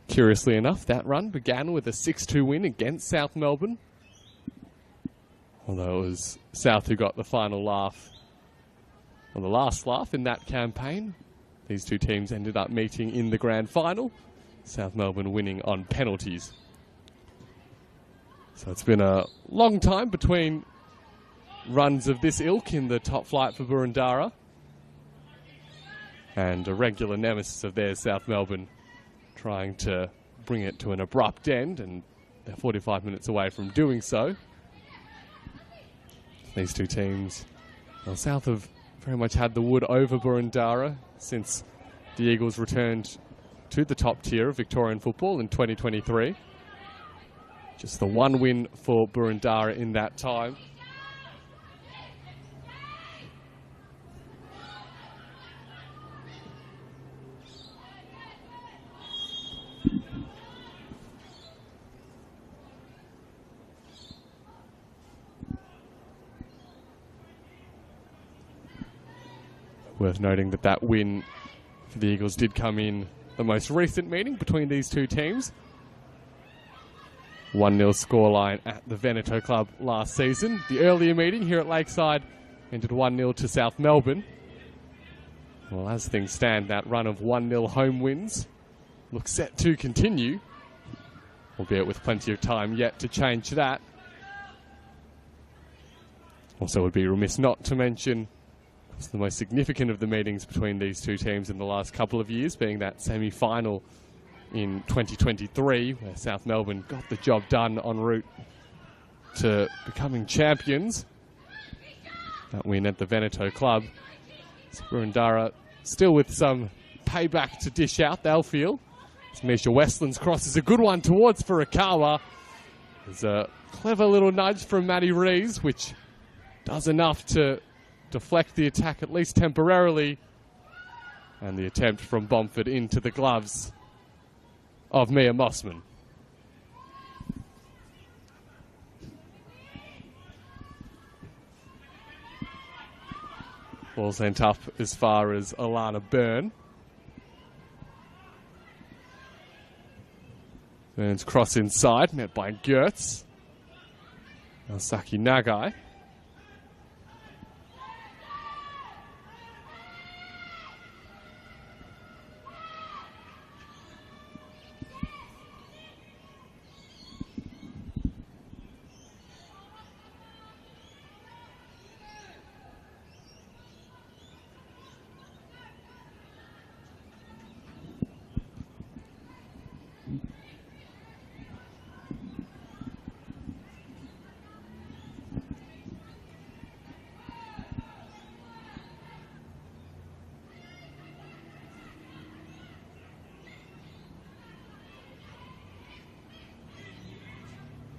Curiously enough, that run began with a 6-2 win against South Melbourne. Although it was South who got the final laugh, or the last laugh in that campaign. These two teams ended up meeting in the grand final. South Melbourne winning on penalties. So it's been a long time between runs of this ilk in the top flight for Boroondara. And a regular nemesis of theirs, South Melbourne, trying to bring it to an abrupt end, and they're 45 minutes away from doing so. These two teams, well, South have very much had the wood over Boroondara since the Eagles returned to the top tier of Victorian football in 2023. Just the one win for Boroondara in that time. Worth noting that that win for the Eagles did come in the most recent meeting between these two teams. 1-0 scoreline at the Veneto Club last season. The earlier meeting here at Lakeside ended 1-0 to South Melbourne. Well, as things stand, that run of 1-0 home wins looks set to continue, albeit with plenty of time yet to change that. Also, would be remiss not to mention the most significant of the meetings between these two teams in the last couple of years, being that semi-final in 2023, where South Melbourne got the job done en route to becoming champions. That win at the Veneto Club. So Boroondara still with some payback to dish out, they'll feel. Misha Westland's cross is a good one towards Furukawa. There's a clever little nudge from Matty Rees, which does enough to deflect the attack at least temporarily. And the attempt from Bomford into the gloves of Mia Mossman. Ball sent up as far as Alana Byrne. Burns cross inside, met by Gertz. Now Saki Nagai.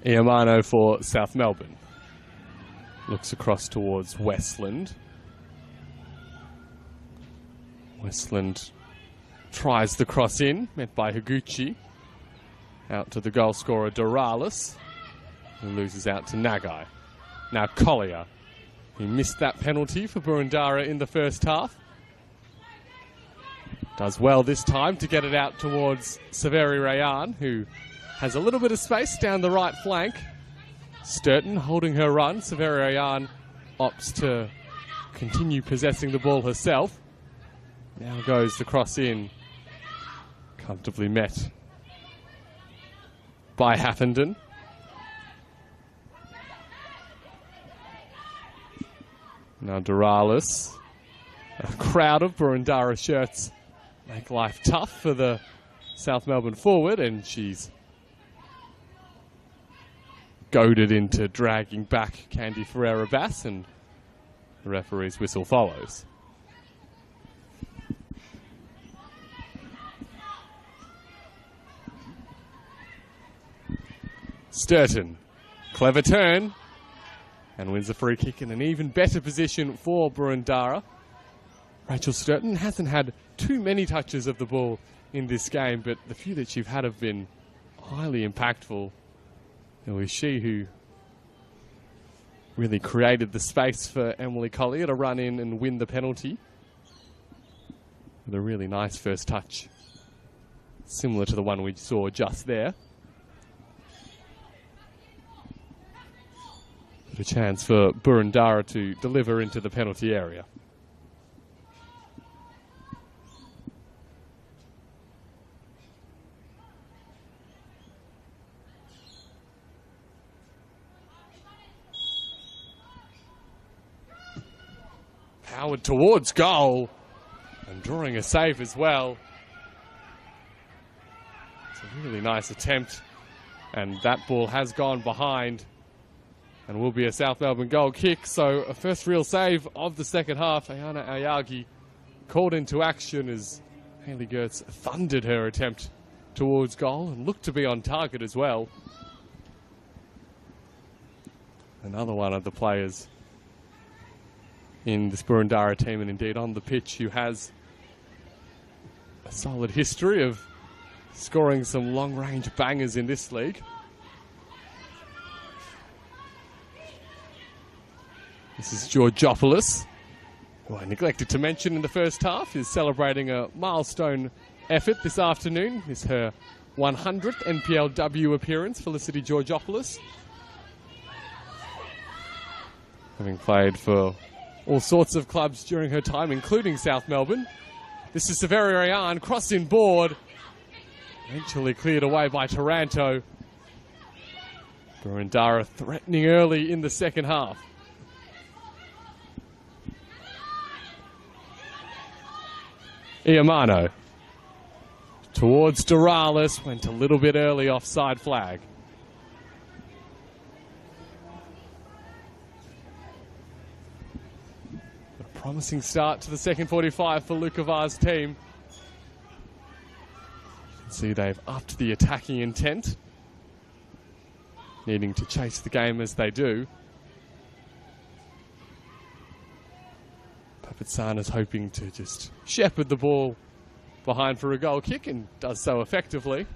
Iamano for South Melbourne. Looks across towards Westland. Westland tries the cross in, met by Higuchi. Out to the goal scorer Doralis, who loses out to Nagai. Now Collier He missed that penalty for Boroondara in the first half. Does well this time to get it out towards Severi Rayan, who has a little bit of space down the right flank. Sturton holding her run. Severi Rayan opts to continue possessing the ball herself. Now goes the cross in. Comfortably met by Haffenden. Now Doralis. A crowd of Boroondara shirts make life tough for the South Melbourne forward, and she's goaded into dragging back Candy Ferreira-Bass, and the referee's whistle follows. Sturton, clever turn, and wins a free kick in an even better position for Boroondara. Rachel Sturton hasn't had too many touches of the ball in this game, but the few that she's had have been highly impactful. It was she who really created the space for Emily Collier to run in and win the penalty with a really nice first touch, similar to the one we saw just there. But a chance for Boroondara to deliver into the penalty area. Howard towards goal and drawing a save as well. It's a really nice attempt, and that ball has gone behind and will be a South Melbourne goal kick. So a first real save of the second half. Ayana Ayagi called into action as Hayley Gertz thundered her attempt towards goal and looked to be on target as well. Another one of the players in this Boroondara team, and indeed on the pitch, who has a solid history of scoring some long-range bangers in this league. This is Georgopoulos, who I neglected to mention in the first half, is celebrating a milestone effort this afternoon. It's her 100th NPLW appearance, Felicity Georgopoulos. Having played for all sorts of clubs during her time, including South Melbourne. This is Severi Rayan, cross in board. Eventually cleared away by Taranto. Boroondara threatening early in the second half. Iamano towards Doralis, went a little bit early offside flag. Promising start to the second 45 for Lukavar's team. You can see they've upped the attacking intent, needing to chase the game as they do. Papetsana's hoping to just shepherd the ball behind for a goal kick, and does so effectively.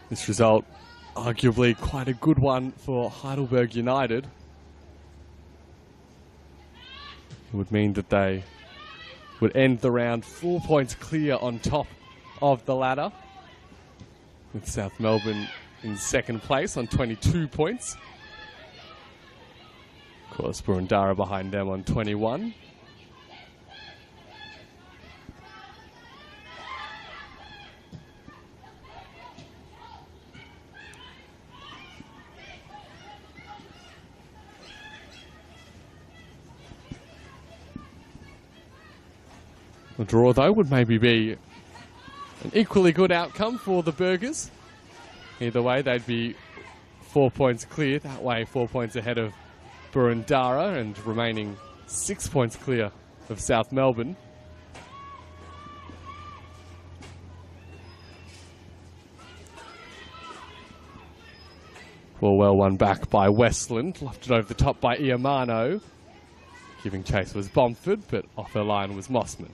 This result, arguably quite a good one for Heidelberg United. It would mean that they would end the round 4 points clear on top of the ladder, with South Melbourne in second place on 22 points. Of course, Boroondara behind them on 21. A draw, though, would maybe be an equally good outcome for the Burgers. Either way, they'd be 4 points clear. That way, 4 points ahead of Boroondara and remaining 6 points clear of South Melbourne. Ball well won back by Westland, lofted over the top by Iamano. Giving chase was Bomford, but off her line was Mossman.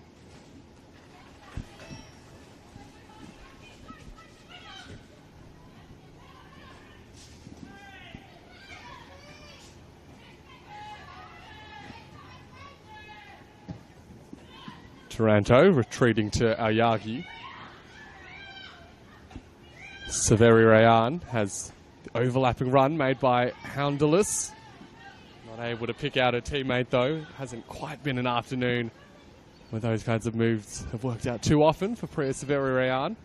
Taranto retreating to Aoyagi. Severi Rayan has the overlapping run made by Hounderless. Not able to pick out her teammate though. Hasn't quite been an afternoon where those kinds of moves have worked out too often for Priya Severi Rayan.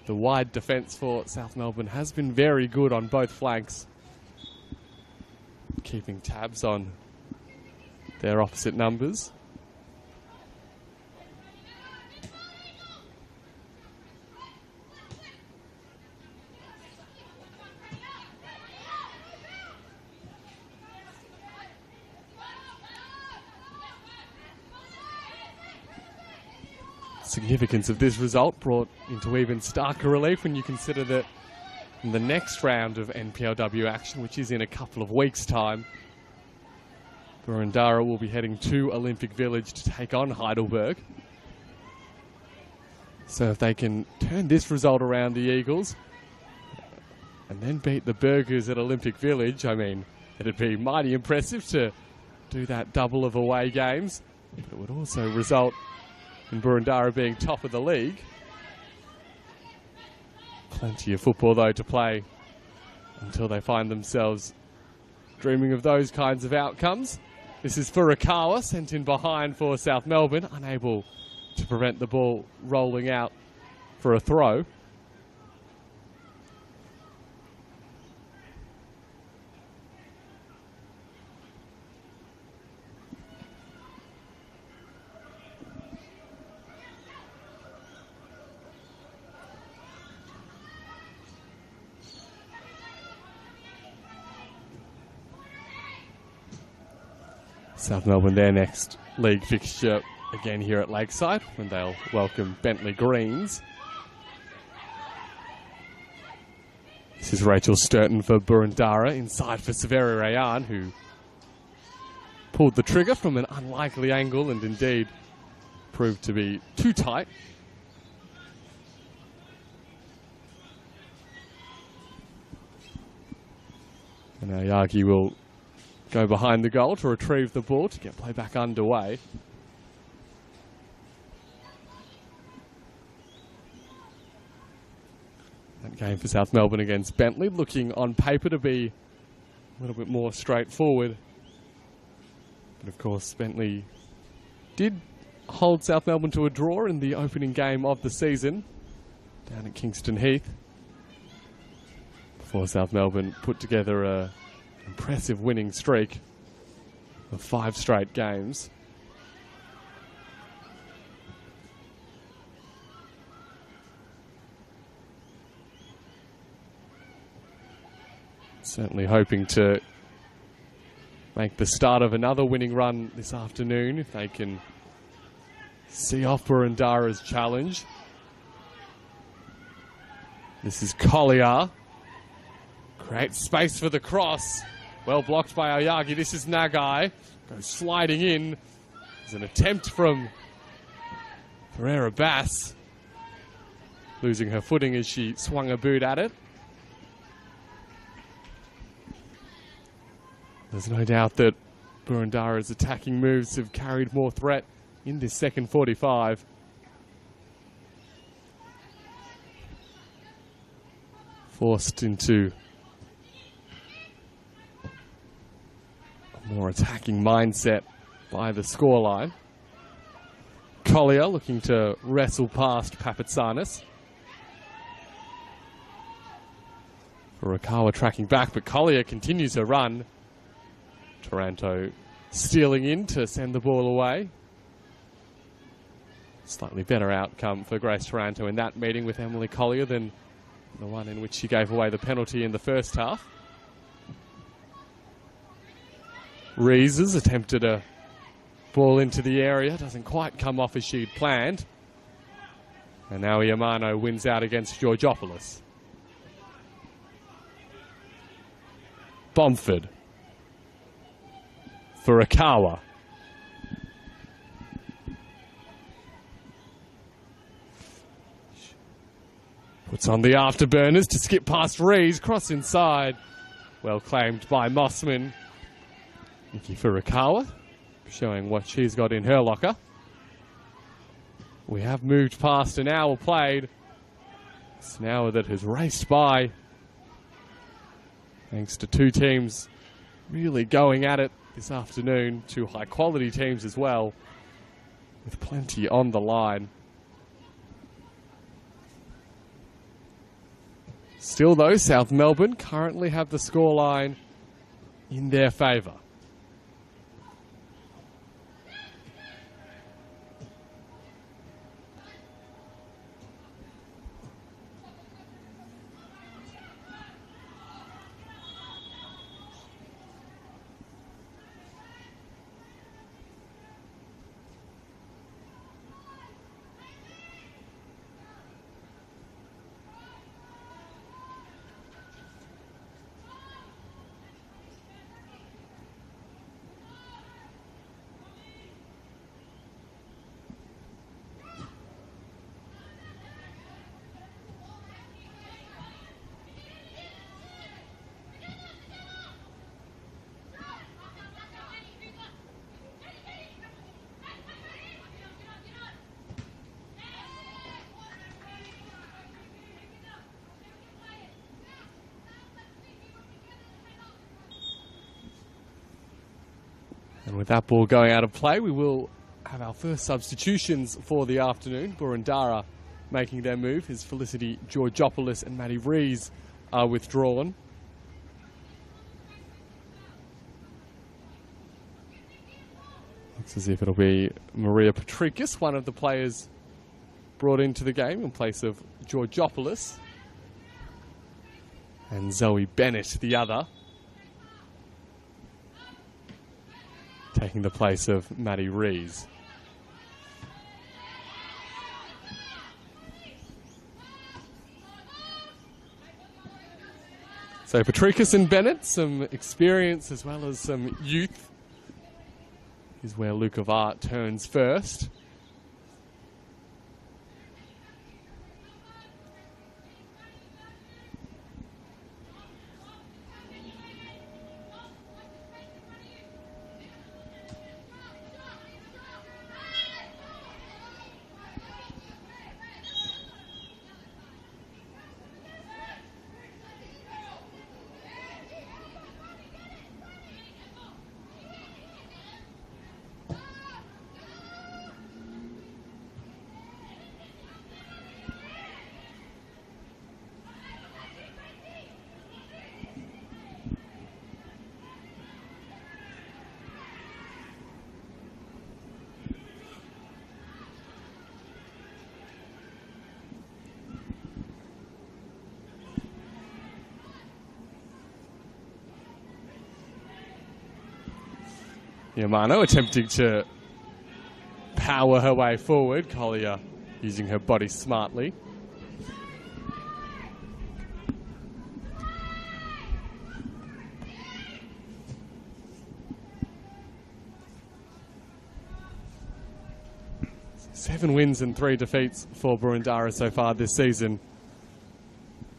The wide defence for South Melbourne has been very good on both flanks, keeping tabs on their opposite numbers. Significance of this result brought into even starker relief when you consider that in the next round of NPLW action, which is in a couple of weeks' time, Boroondara will be heading to Olympic Village to take on Heidelberg. So if they can turn this result around, the Eagles, and then beat the Burgers at Olympic Village, I mean, it'd be mighty impressive to do that double of away games, but it would also result in Boroondara being top of the league. Plenty of football though to play until they find themselves dreaming of those kinds of outcomes. This is Furukawa, sent in behind for South Melbourne, unable to prevent the ball rolling out for a throw. South Melbourne, their next league fixture again here at Lakeside, when they'll welcome Bentley Greens. This is Rachel Sturton for Boroondara, inside for Severi Rayan, who pulled the trigger from an unlikely angle and indeed proved to be too tight. And Aoyagi will go behind the goal to retrieve the ball to get play back underway. That game for South Melbourne against Bentley looking on paper to be a little bit more straightforward. But of course, Bentley did hold South Melbourne to a draw in the opening game of the season down at Kingston Heath, before South Melbourne put together a impressive winning streak of 5 straight games. Certainly hoping to make the start of another winning run this afternoon if they can see off Boroondara's challenge. This is Collier. Creates space for the cross. Well blocked by Aoyagi. This is Nagai. Goes sliding in. There's an attempt from Ferreira Bass. Losing her footing as she swung a boot at it. There's no doubt that Boroondara's attacking moves have carried more threat in this second 45. Forced into a more attacking mindset by the scoreline. Collier looking to wrestle past Papatsanis. Furukawa tracking back, but Collier continues her run. Taranto stealing in to send the ball away. Slightly better outcome for Grace Taranto in that meeting with Emily Collier than The one in which she gave away the penalty in the first half. Rees has attempted a ball into the area. Doesn't quite come off as she'd planned. And now Iamano wins out against Georgopoulos. Bomford. Furukawa. Puts on the afterburners to skip past Rees. Cross inside. Well claimed by Mossman. Nikki Furukawa showing what she's got in her locker. We have moved past an hour played. It's an hour that has raced by. Thanks to two teams really going at it this afternoon. Two high quality teams as well, with plenty on the line. Still though, South Melbourne currently have the scoreline in their favour. And with that ball going out of play, we will have our first substitutions for the afternoon. Boroondara making their move as Felicity Georgopoulos and Maddie Rees are withdrawn. Looks as if it'll be Maria Patrikis, one of the players brought into the game in place of Georgopoulos. And Zoe Bennett, the other, taking the place of Maddie Rees. So Patrikis and Bennett, some experience as well as some youth, is where Luke of Art turns first. Iamano attempting to power her way forward. Collier using her body smartly. Seven wins and 3 defeats for Boroondara so far this season.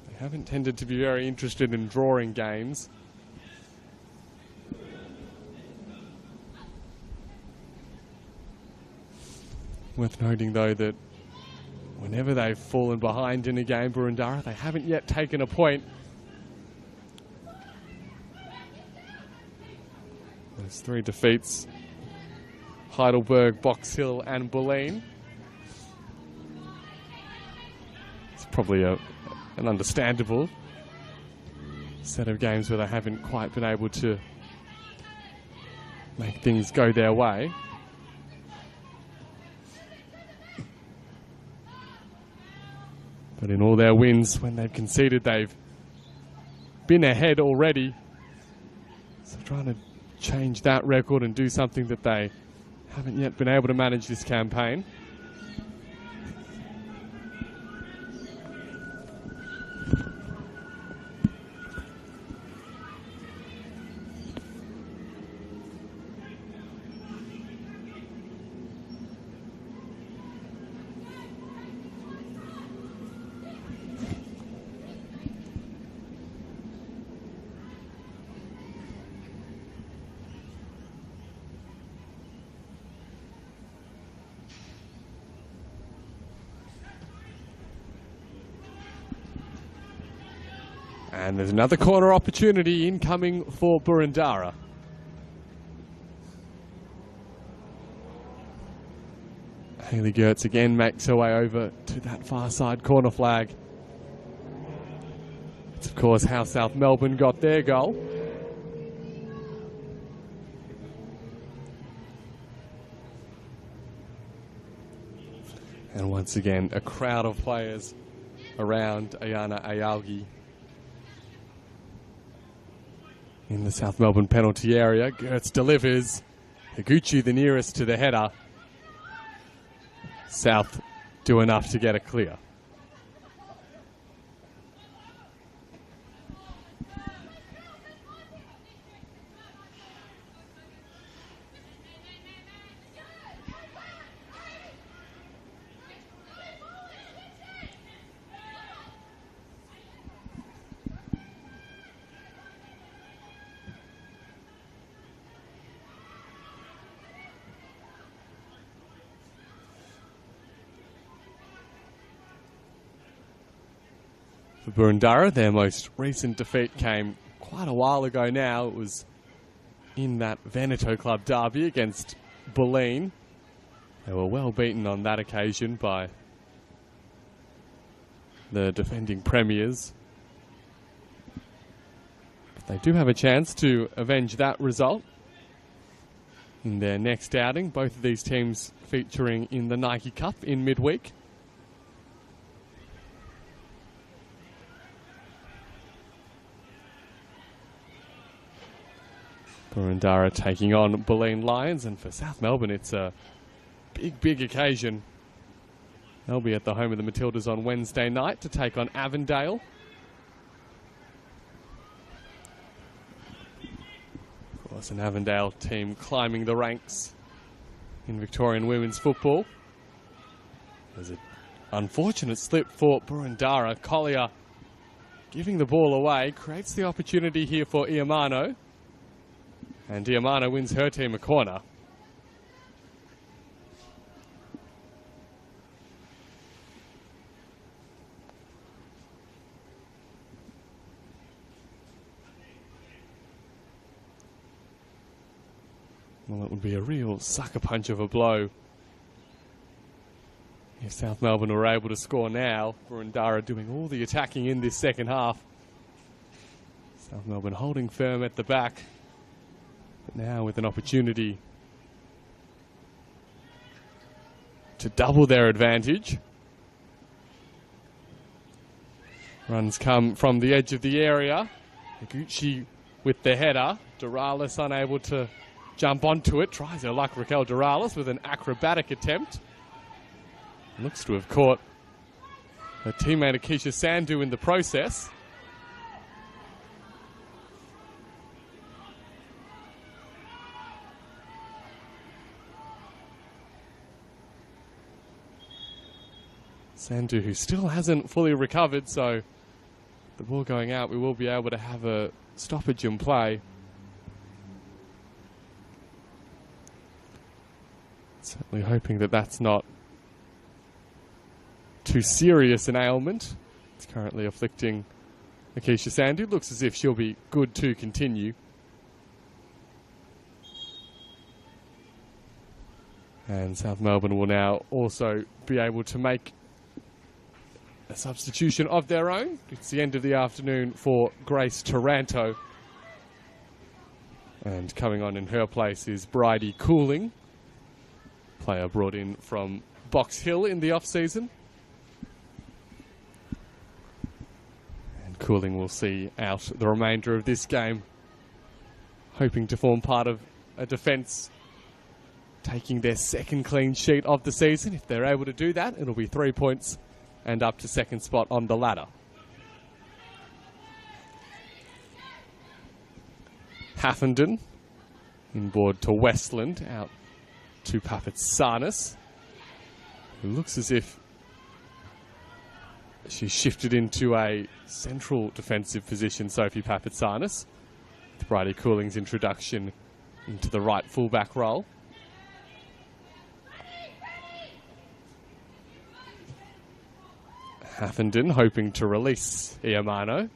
They haven't tended to be very interested in drawing games. Worth noting, though, that whenever they've fallen behind in a game, Boroondara, they haven't yet taken a point. Those 3 defeats, Heidelberg, Box Hill and Bulleen. It's probably an understandable set of games where they haven't quite been able to make things go their way. But in all their wins, when they've conceded, they've been ahead already. So trying to change that record and do something that they haven't yet been able to manage this campaign. And there's another corner opportunity incoming for Boroondara. Hayley Gertz again makes her way over to that far side corner flag. It's of course how South Melbourne got their goal. And once again, a crowd of players around Ayana Ayalgi in the South Melbourne penalty area. Gertz delivers. Higuchi the nearest to the header. South do enough to get it clear. For Boroondara, their most recent defeat came quite a while ago now. It was in that Veneto Club derby against Bulleen. They were well beaten on that occasion by the defending premiers. But they do have a chance to avenge that result in their next outing. Both of these teams featuring in the Nike Cup in midweek. Boroondara taking on Bulleen Lions, and for South Melbourne it's a big occasion. They'll be at the home of the Matildas on Wednesday night to take on Avondale. Of course, an Avondale team climbing the ranks in Victorian women's football. There's an unfortunate slip for Boroondara. Collier giving the ball away, creates the opportunity here for Iamano. And Diamano wins her team a corner. Well, it would be a real sucker punch of a blow if South Melbourne were able to score now. Boroondara doing all the attacking in this second half. South Melbourne holding firm at the back. But now with an opportunity to double their advantage. Runs come from the edge of the area. Higuchi with the header. Doralis unable to jump onto it. Tries her luck, Raquel Doralis, with an acrobatic attempt. Looks to have caught her teammate Akeisha Sandhu in the process. Sandhu, who still hasn't fully recovered, so the ball going out, we will be able to have a stoppage in play. Certainly hoping that that's not too serious an ailment. It's currently afflicting Akeisha Sandhu. Looks as if she'll be good to continue. And South Melbourne will now also be able to make a substitution of their own. It's the end of the afternoon for Grace Taranto. And coming on in her place is Bridie Cooling, player brought in from Box Hill in the off-season. Cooling will see out the remainder of this game, hoping to form part of a defence taking their second clean sheet of the season. If they're able to do that, it'll be 3 points and up to second spot on the ladder. Haffenden inboard to Westland, out to Papatsanis, who looks as if she's shifted into a central defensive position, Sophie Papatsanis, with Bridie Cooling's introduction into the right fullback role. Haffenden hoping to release Iamano.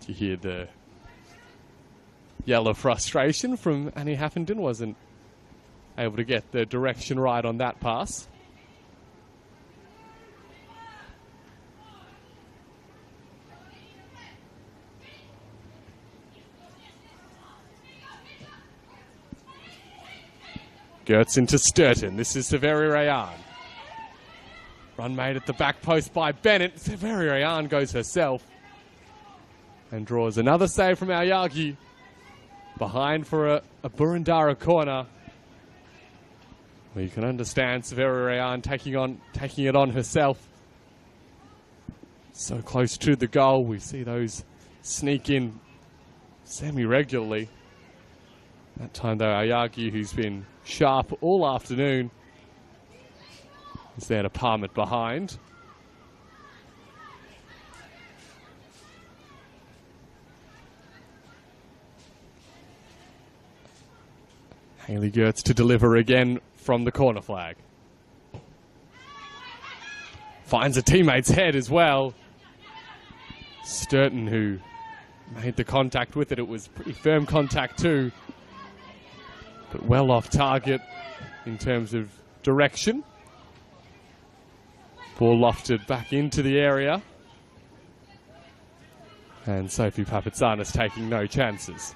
You hear the yell of frustration from Annie Haffenden, wasn't able to get the direction right on that pass. Gertz into Sturton. This is Severi Rayan. Run made at the back post by Bennett. Severi Rayan goes herself and draws another save from Aoyagi. Behind for a Boroondara corner. Well, you can understand Severi Rayan taking it on herself. So close to the goal. We see those sneak in semi-regularly. That time though, Aoyagi, who's been sharp all afternoon, is there to palm it behind. Hayley Gertz to deliver again from the corner flag. Finds a teammate's head as well. Sturton, who made the contact with it. It was pretty firm contact too, but well off target in terms of direction. Ball lofted back into the area. And Sophie Papatsanis taking no chances.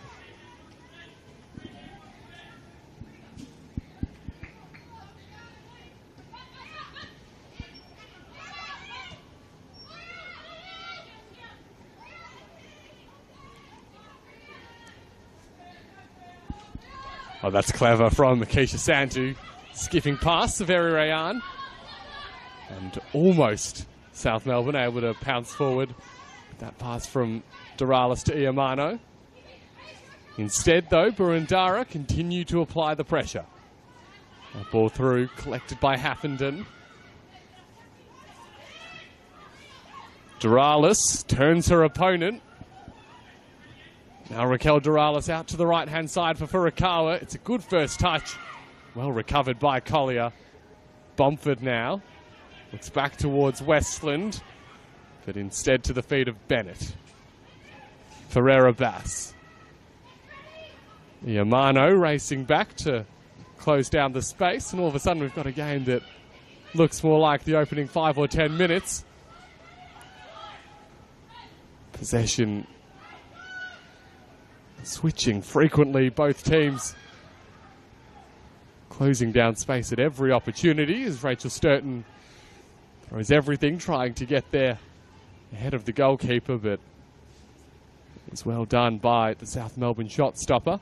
Oh, that's clever from Keisha Santu. Skipping past Severi Rayan. And almost South Melbourne able to pounce forward. That pass from Doralis to Iamano. Instead, though, Boroondara continue to apply the pressure. That ball through, collected by Haffenden. Doralis turns her opponent. Now Raquel Doralis out to the right-hand side for Furukawa. It's a good first touch. Well recovered by Collier. Bomford now looks back towards Westland, but instead to the feet of Bennett. Ferreira Bass. Iamano racing back to close down the space, and all of a sudden we've got a game that looks more like the opening 5 or 10 minutes. Possession switching frequently, both teams closing down space at every opportunity as Rachel Sturton throws everything trying to get there ahead of the goalkeeper, but it's well done by the South Melbourne shot stopper.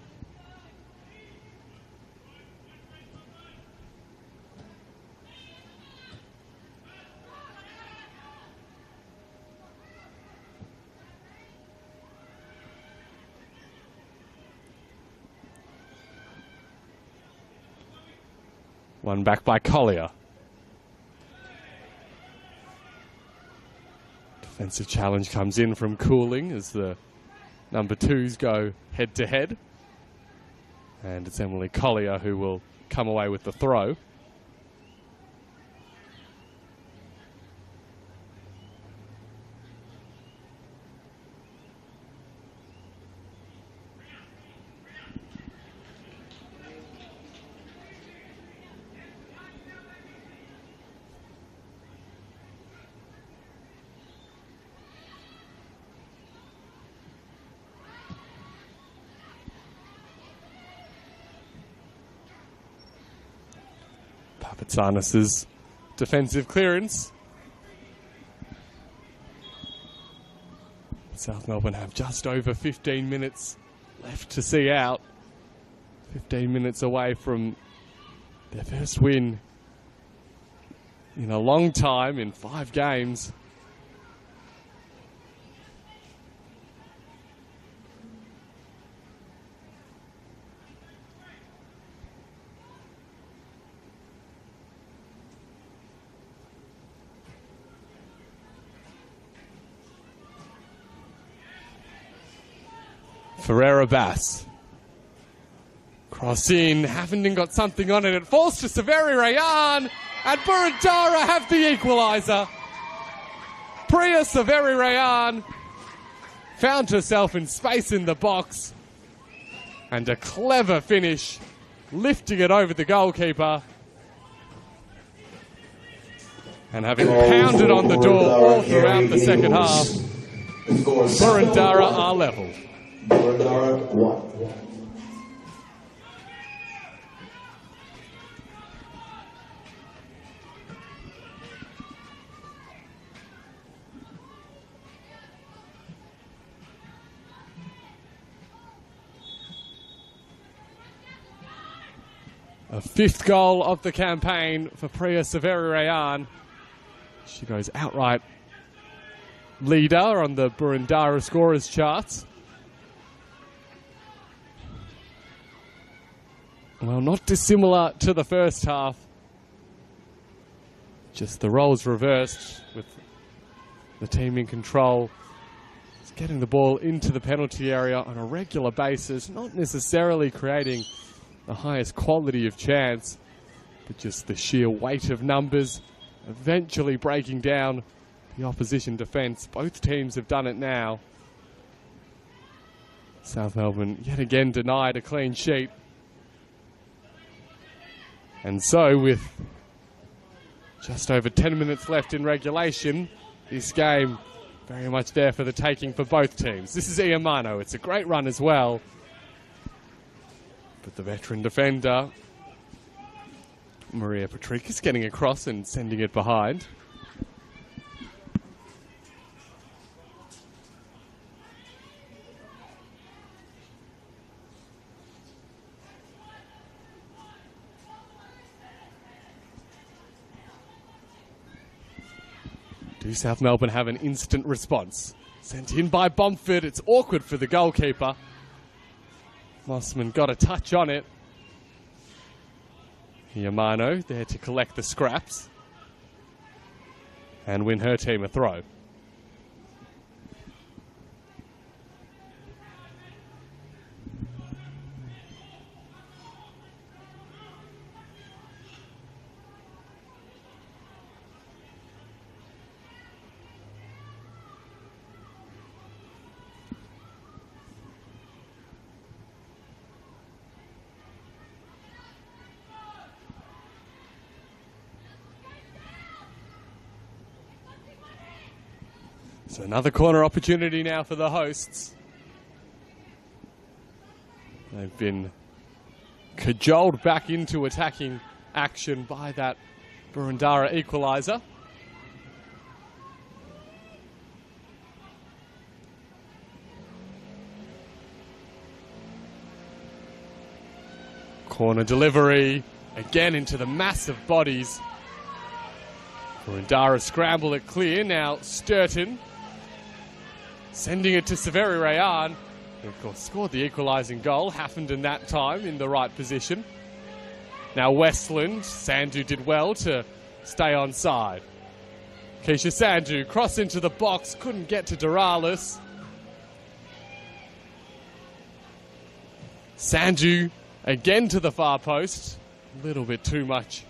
One back by Collier. Defensive challenge comes in from Cooling as the number 2s go head to head. And it's Emily Collier who will come away with the throw. Papatsanis' defensive clearance. South Melbourne have just over 15 minutes left to see out. 15 minutes away from their first win in a long time, in 5 games. Ferreira Bass. Cross in, Havenden got something on it. It falls to Severi Rayan, and Boroondara have the equaliser. Priya Severi Rayan found herself in space in the box, and a clever finish, lifting it over the goalkeeper. And having pounded on the door all throughout the second half, Boroondara are level. Boroondara 1. A 5th goal of the campaign for Priya Severi Rayan. She goes outright leader on the Boroondara scorers charts. Well, not dissimilar to the first half. Just the roles reversed with the team in control. It's getting the ball into the penalty area on a regular basis, not necessarily creating the highest quality of chance, but just the sheer weight of numbers eventually breaking down the opposition defence. Both teams have done it now. South Melbourne yet again denied a clean sheet. And so, with just over 10 minutes left in regulation, this game very much there for the taking for both teams. This is Iamano. It's a great run as well. But the veteran defender, Maria Patricas, getting across and sending it behind. Do South Melbourne have an instant response? Sent in by Bomford. It's awkward for the goalkeeper. Mossman got a touch on it. Iamano there to collect the scraps and win her team a throw. So another corner opportunity now for the hosts. They've been cajoled back into attacking action by that Boroondara equaliser. Corner delivery, again into the massive bodies. Boroondara scramble it clear, now Sturton sending it to Severi Rayan, who of course scored the equalising goal. Havenden that time in the right position. Now Westland, Sandhu did well to stay on side. Keisha Sandhu cross into the box, couldn't get to Doralis. Sandhu again to the far post. A little bit too much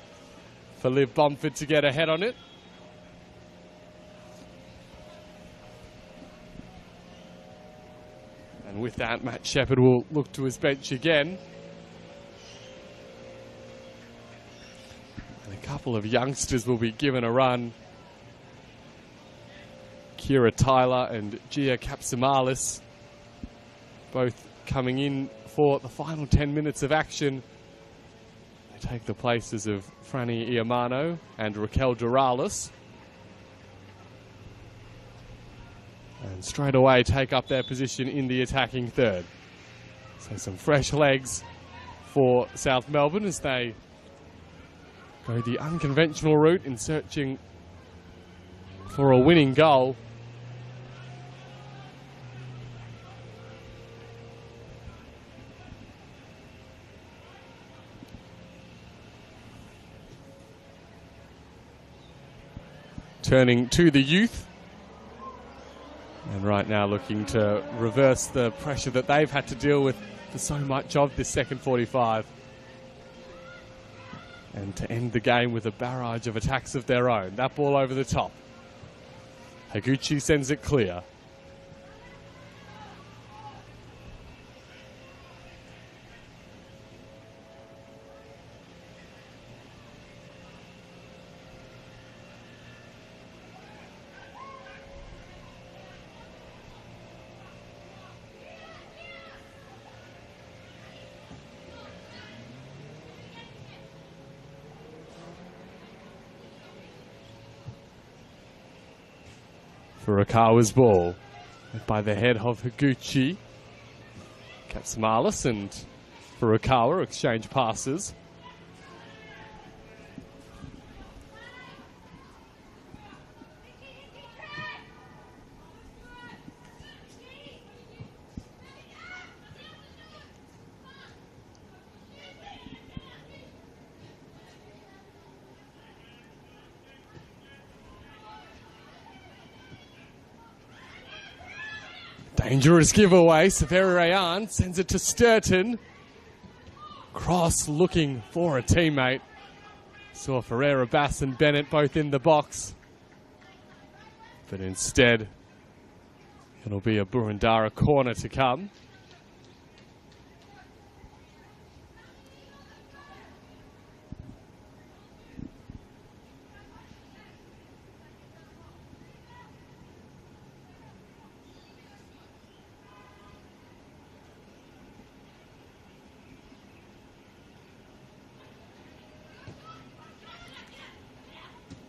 for Liv Bomford to get ahead on it. And with that, Matt Shepherd will look to his bench again. And a couple of youngsters will be given a run. Kira Tyler and Gia Kapsimalis, both coming in for the final 10 minutes of action. They take the places of Franny Iamano and Raquel Doralis. and straight away take up their position in the attacking third. So some fresh legs for South Melbourne as they go the unconventional route in searching for a winning goal. Turning to the youth, and right now looking to reverse the pressure that they've had to deal with for so much of this second 45, and to end the game with a barrage of attacks of their own. That ball over the top. Higuchi sends it clear. Furukawa's ball by the head of Higuchi. Katsmalis and Furukawa exchange passes. Dangerous giveaway. Severi Rayan sends it to Sturton. Cross looking for a teammate. Saw Ferreira, Bass and Bennett both in the box. But instead, it'll be a Boroondara corner to come.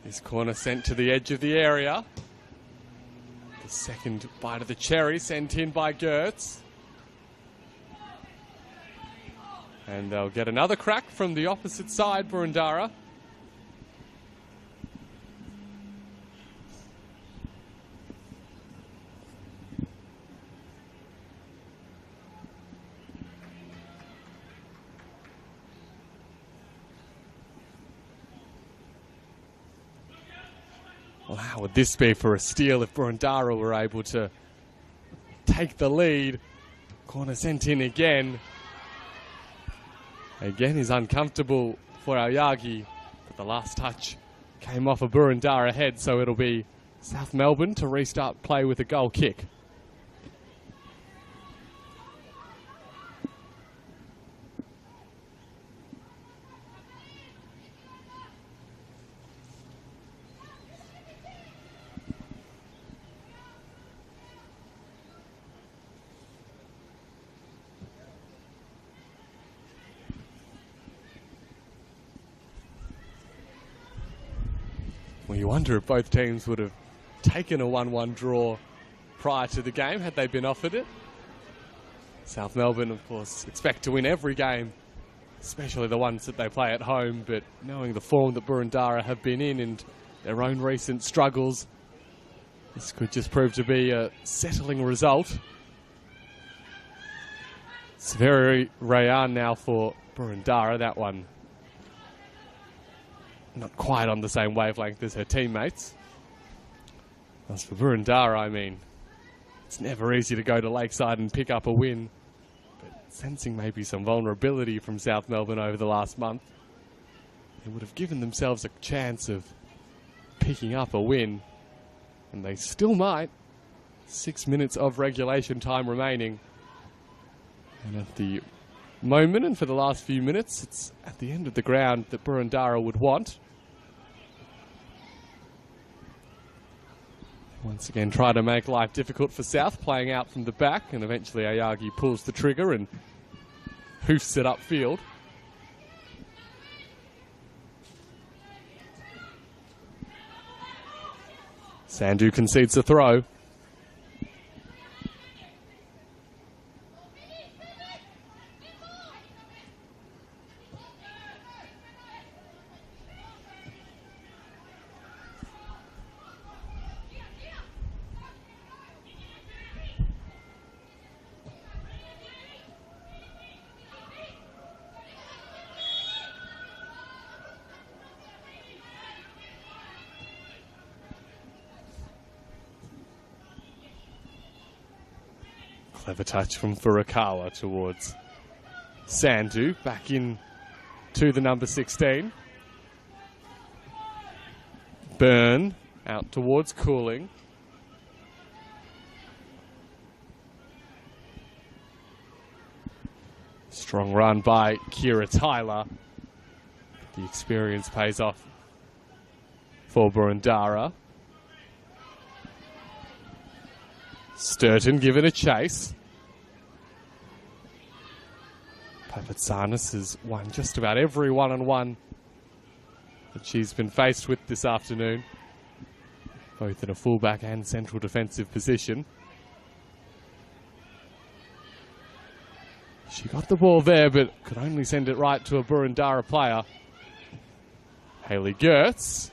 This corner sent to the edge of the area. The second bite of the cherry sent in by Gertz. And they'll get another crack from the opposite side, Boroondara. Well, how would this be for a steal if Boroondara were able to take the lead? Corner sent in again. Again is uncomfortable for Aoyagi, but the last touch came off a Boroondara head, so it'll be South Melbourne to restart play with a goal kick. Well, you wonder if both teams would have taken a 1-1 draw prior to the game had they been offered it. South Melbourne, of course, expect to win every game, especially the ones that they play at home, but knowing the form that Boroondara have been in and their own recent struggles, this could just prove to be a settling result. Severi Rayan now for Boroondara, that one not quite on the same wavelength as her teammates. As for Boroondara, I mean, it's never easy to go to Lakeside and pick up a win, but sensing maybe some vulnerability from South Melbourne over the last month, they would have given themselves a chance of picking up a win, and they still might. 6 minutes of regulation time remaining, and at the moment and for the last few minutes, it's at the end of the ground that Boroondara would want. Once again, try to make life difficult for South, playing out from the back, and eventually Aoyagi pulls the trigger and hoofs it upfield. Sandhu concedes a throw. Clever touch from Furukawa towards Sandu, back in to the number 16. Byrne out towards Cooling. Strong run by Kira Tyler. The experience pays off for Boroondara. Sturton given a chase. Papatsanis has won just about every one-on-one that she's been faced with this afternoon, both in a fullback and central defensive position. She got the ball there, but could only send it right to a Boroondara player. Hayley Gertz.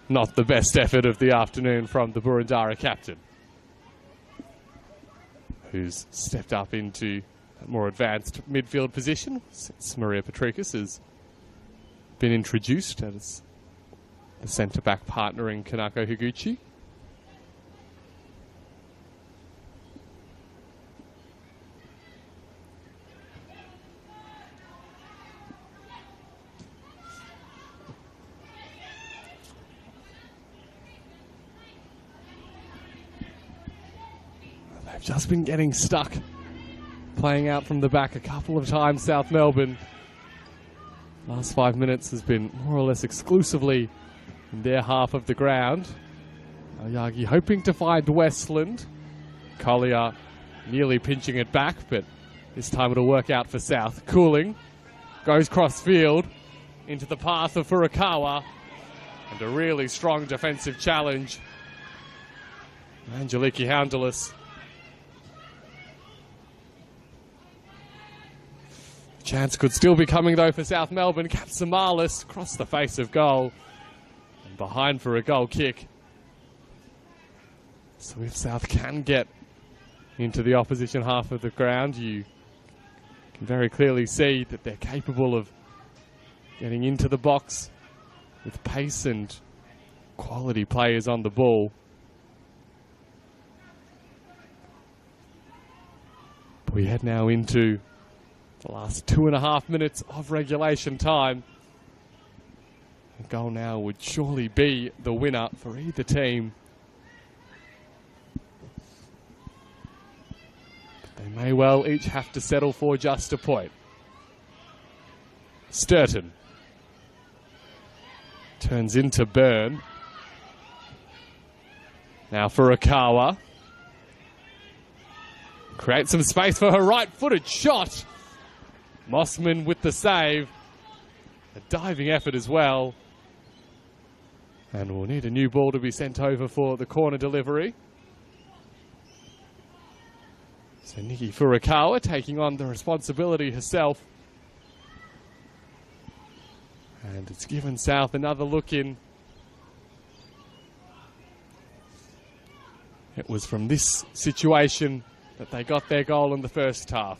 Not the best effort of the afternoon from the Boroondara captain, who's stepped up into a more advanced midfield position since Maria Patricus has been introduced as the centre-back partnering Kanako Higuchi. They've just been getting stuck, playing out from the back a couple of times, South Melbourne. Last 5 minutes has been more or less exclusively in their half of the ground. Oyagi hoping to find Westland. Collier nearly pinching it back, but this time it'll work out for South. Cooling goes cross field into the path of Furukawa, and a really strong defensive challenge. Angeliki Houndalis. Chance could still be coming though for South Melbourne. Kapsamalis across the face of goal and behind for a goal kick. So if South can get into the opposition half of the ground, you can very clearly see that they're capable of getting into the box with pace and quality players on the ball. We head now into the last 2.5 minutes of regulation time. The goal now would surely be the winner for either team. But they may well each have to settle for just a point. Sturton turns into Byrne. Now Furukawa. Creates some space for her right-footed shot. Mossman with the save. A diving effort as well. And we'll need a new ball to be sent over for the corner delivery. So Nikki Furukawa taking on the responsibility herself. And it's given South another look in. It was from this situation that they got their goal in the first half.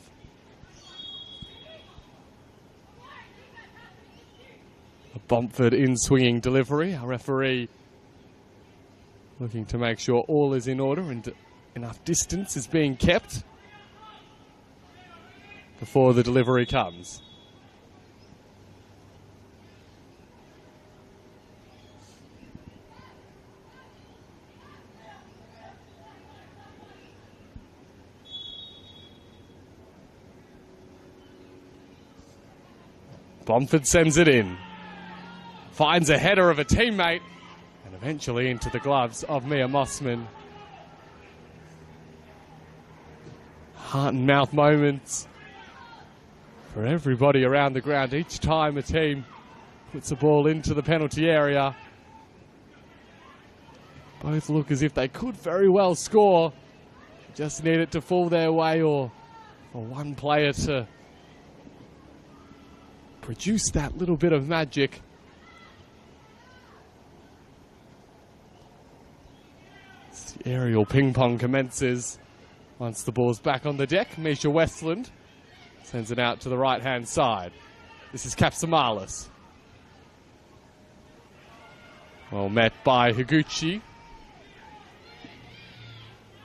A Bomford in-swinging delivery. Our referee looking to make sure all is in order and enough distance is being kept before the delivery comes. Bomford sends it in. Finds a header of a teammate and eventually into the gloves of Mia Mossman. Heart and mouth moments for everybody around the ground. Each time a team puts a ball into the penalty area, both look as if they could very well score. Just need it to fall their way or for one player to produce that little bit of magic. The aerial ping pong commences once the ball's back on the deck. Misha Westland sends it out to the right hand side. This is Kapsamalis. Well met by Higuchi.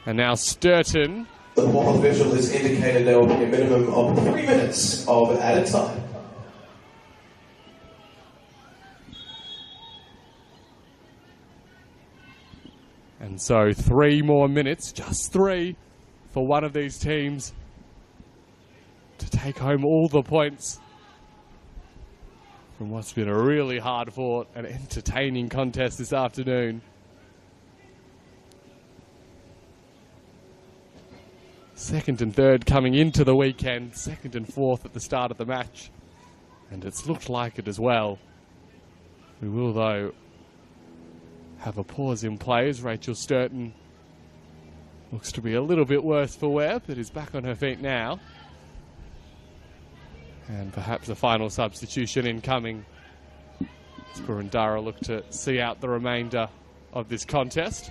And now Sturton. The ball official has indicated there will be a minimum of 3 minutes of added time. And so 3 more minutes, just 3, for one of these teams to take home all the points from what's been a really hard-fought and entertaining contest this afternoon. Second and third coming into the weekend, second and fourth at the start of the match, and it's looked like it as well. We will, though, have a pause in play as Rachel Sturton looks to be a little bit worse for wear, but is back on her feet now. And perhaps a final substitution incoming as Boroondara look to see out the remainder of this contest.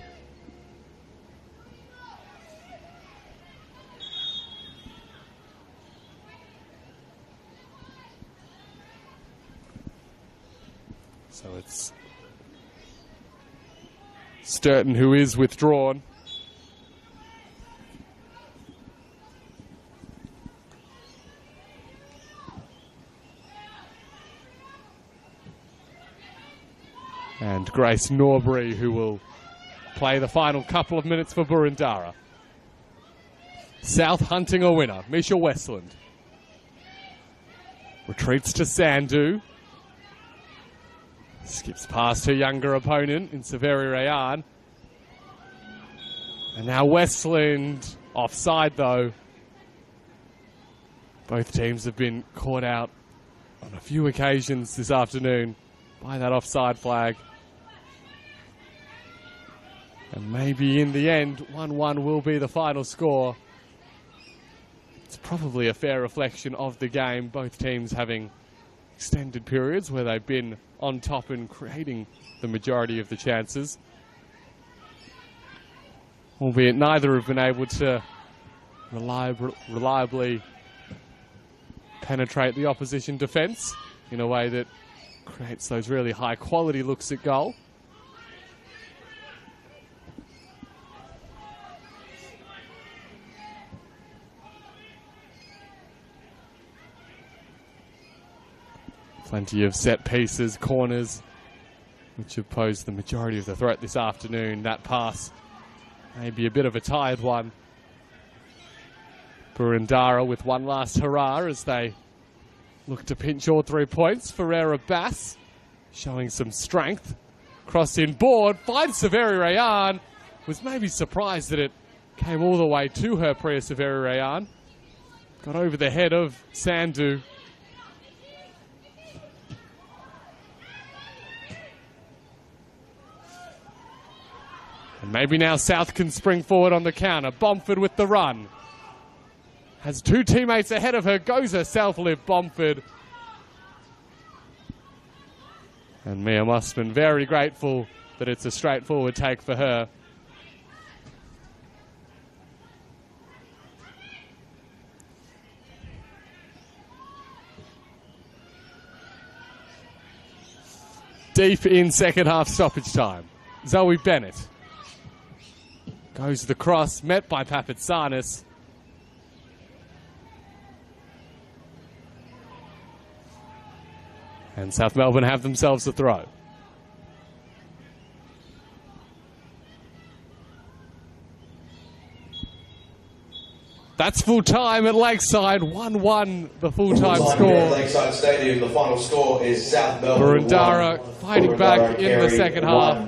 So it's Sturton who is withdrawn. And Grace Norbury who will play the final couple of minutes for Boroondara. South hunting a winner, Misha Westland. Retreats to Sandhu. Skips past her younger opponent in Severi Rayan. And now Westland offside though. Both teams have been caught out on a few occasions this afternoon by that offside flag. And maybe in the end, 1-1 will be the final score. It's probably a fair reflection of the game, both teams having extended periods where they've been on top and creating the majority of the chances. Albeit neither have been able to reliably penetrate the opposition defence in a way that creates those really high quality looks at goal. Plenty of set pieces, corners, which have posed the majority of the threat this afternoon. That pass may be a bit of a tired one. Boroondara with one last hurrah as they look to pinch all 3 points. Ferreira Bass showing some strength. Cross in board, finds Severi Rayan. Was maybe surprised that it came all the way to her, Priya Severi Rayan. Got over the head of Sandhu. And maybe now South can spring forward on the counter. Bomford with the run. Has 2 teammates ahead of her. Goes herself, Liv Bomford. And Mia Mossman very grateful that it's a straightforward take for her. Deep in second half stoppage time. Zoe Bennett. Goes the cross, met by Papatsanis. And South Melbourne have themselves a throw. That's full time at Lakeside. 1-1 the full-time score. At Lakeside Stadium, the final score is South Melbourne Boroondara fighting back in the second half.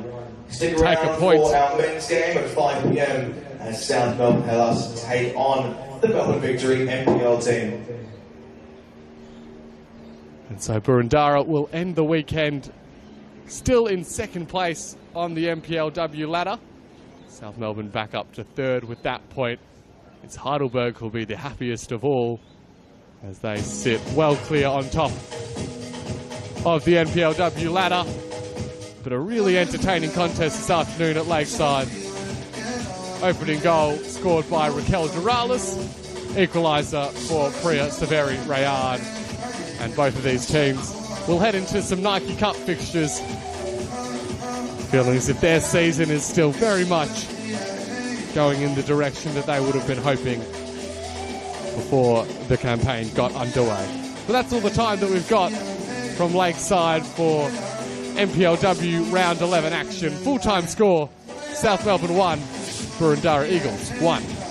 Stick Take around a point. for our men's game at 5 p.m. as South Melbourne Hellas take on the Melbourne Victory NPL team. And so Boroondara will end the weekend still in second place on the NPLW ladder. South Melbourne back up to third with that point. It's Heidelberg who'll be the happiest of all as they sit well clear on top of the NPLW ladder. But a really entertaining contest this afternoon at Lakeside. Opening goal scored by Raquel Duralis. Equaliser for Priya Severi Rayan. And both of these teams will head into some Nike Cup fixtures, feeling as if their season is still very much going in the direction that they would have been hoping before the campaign got underway. But that's all the time that we've got from Lakeside for NPLW Round 11 action. Full-time score, South Melbourne 1, Boroondara Eagles 1.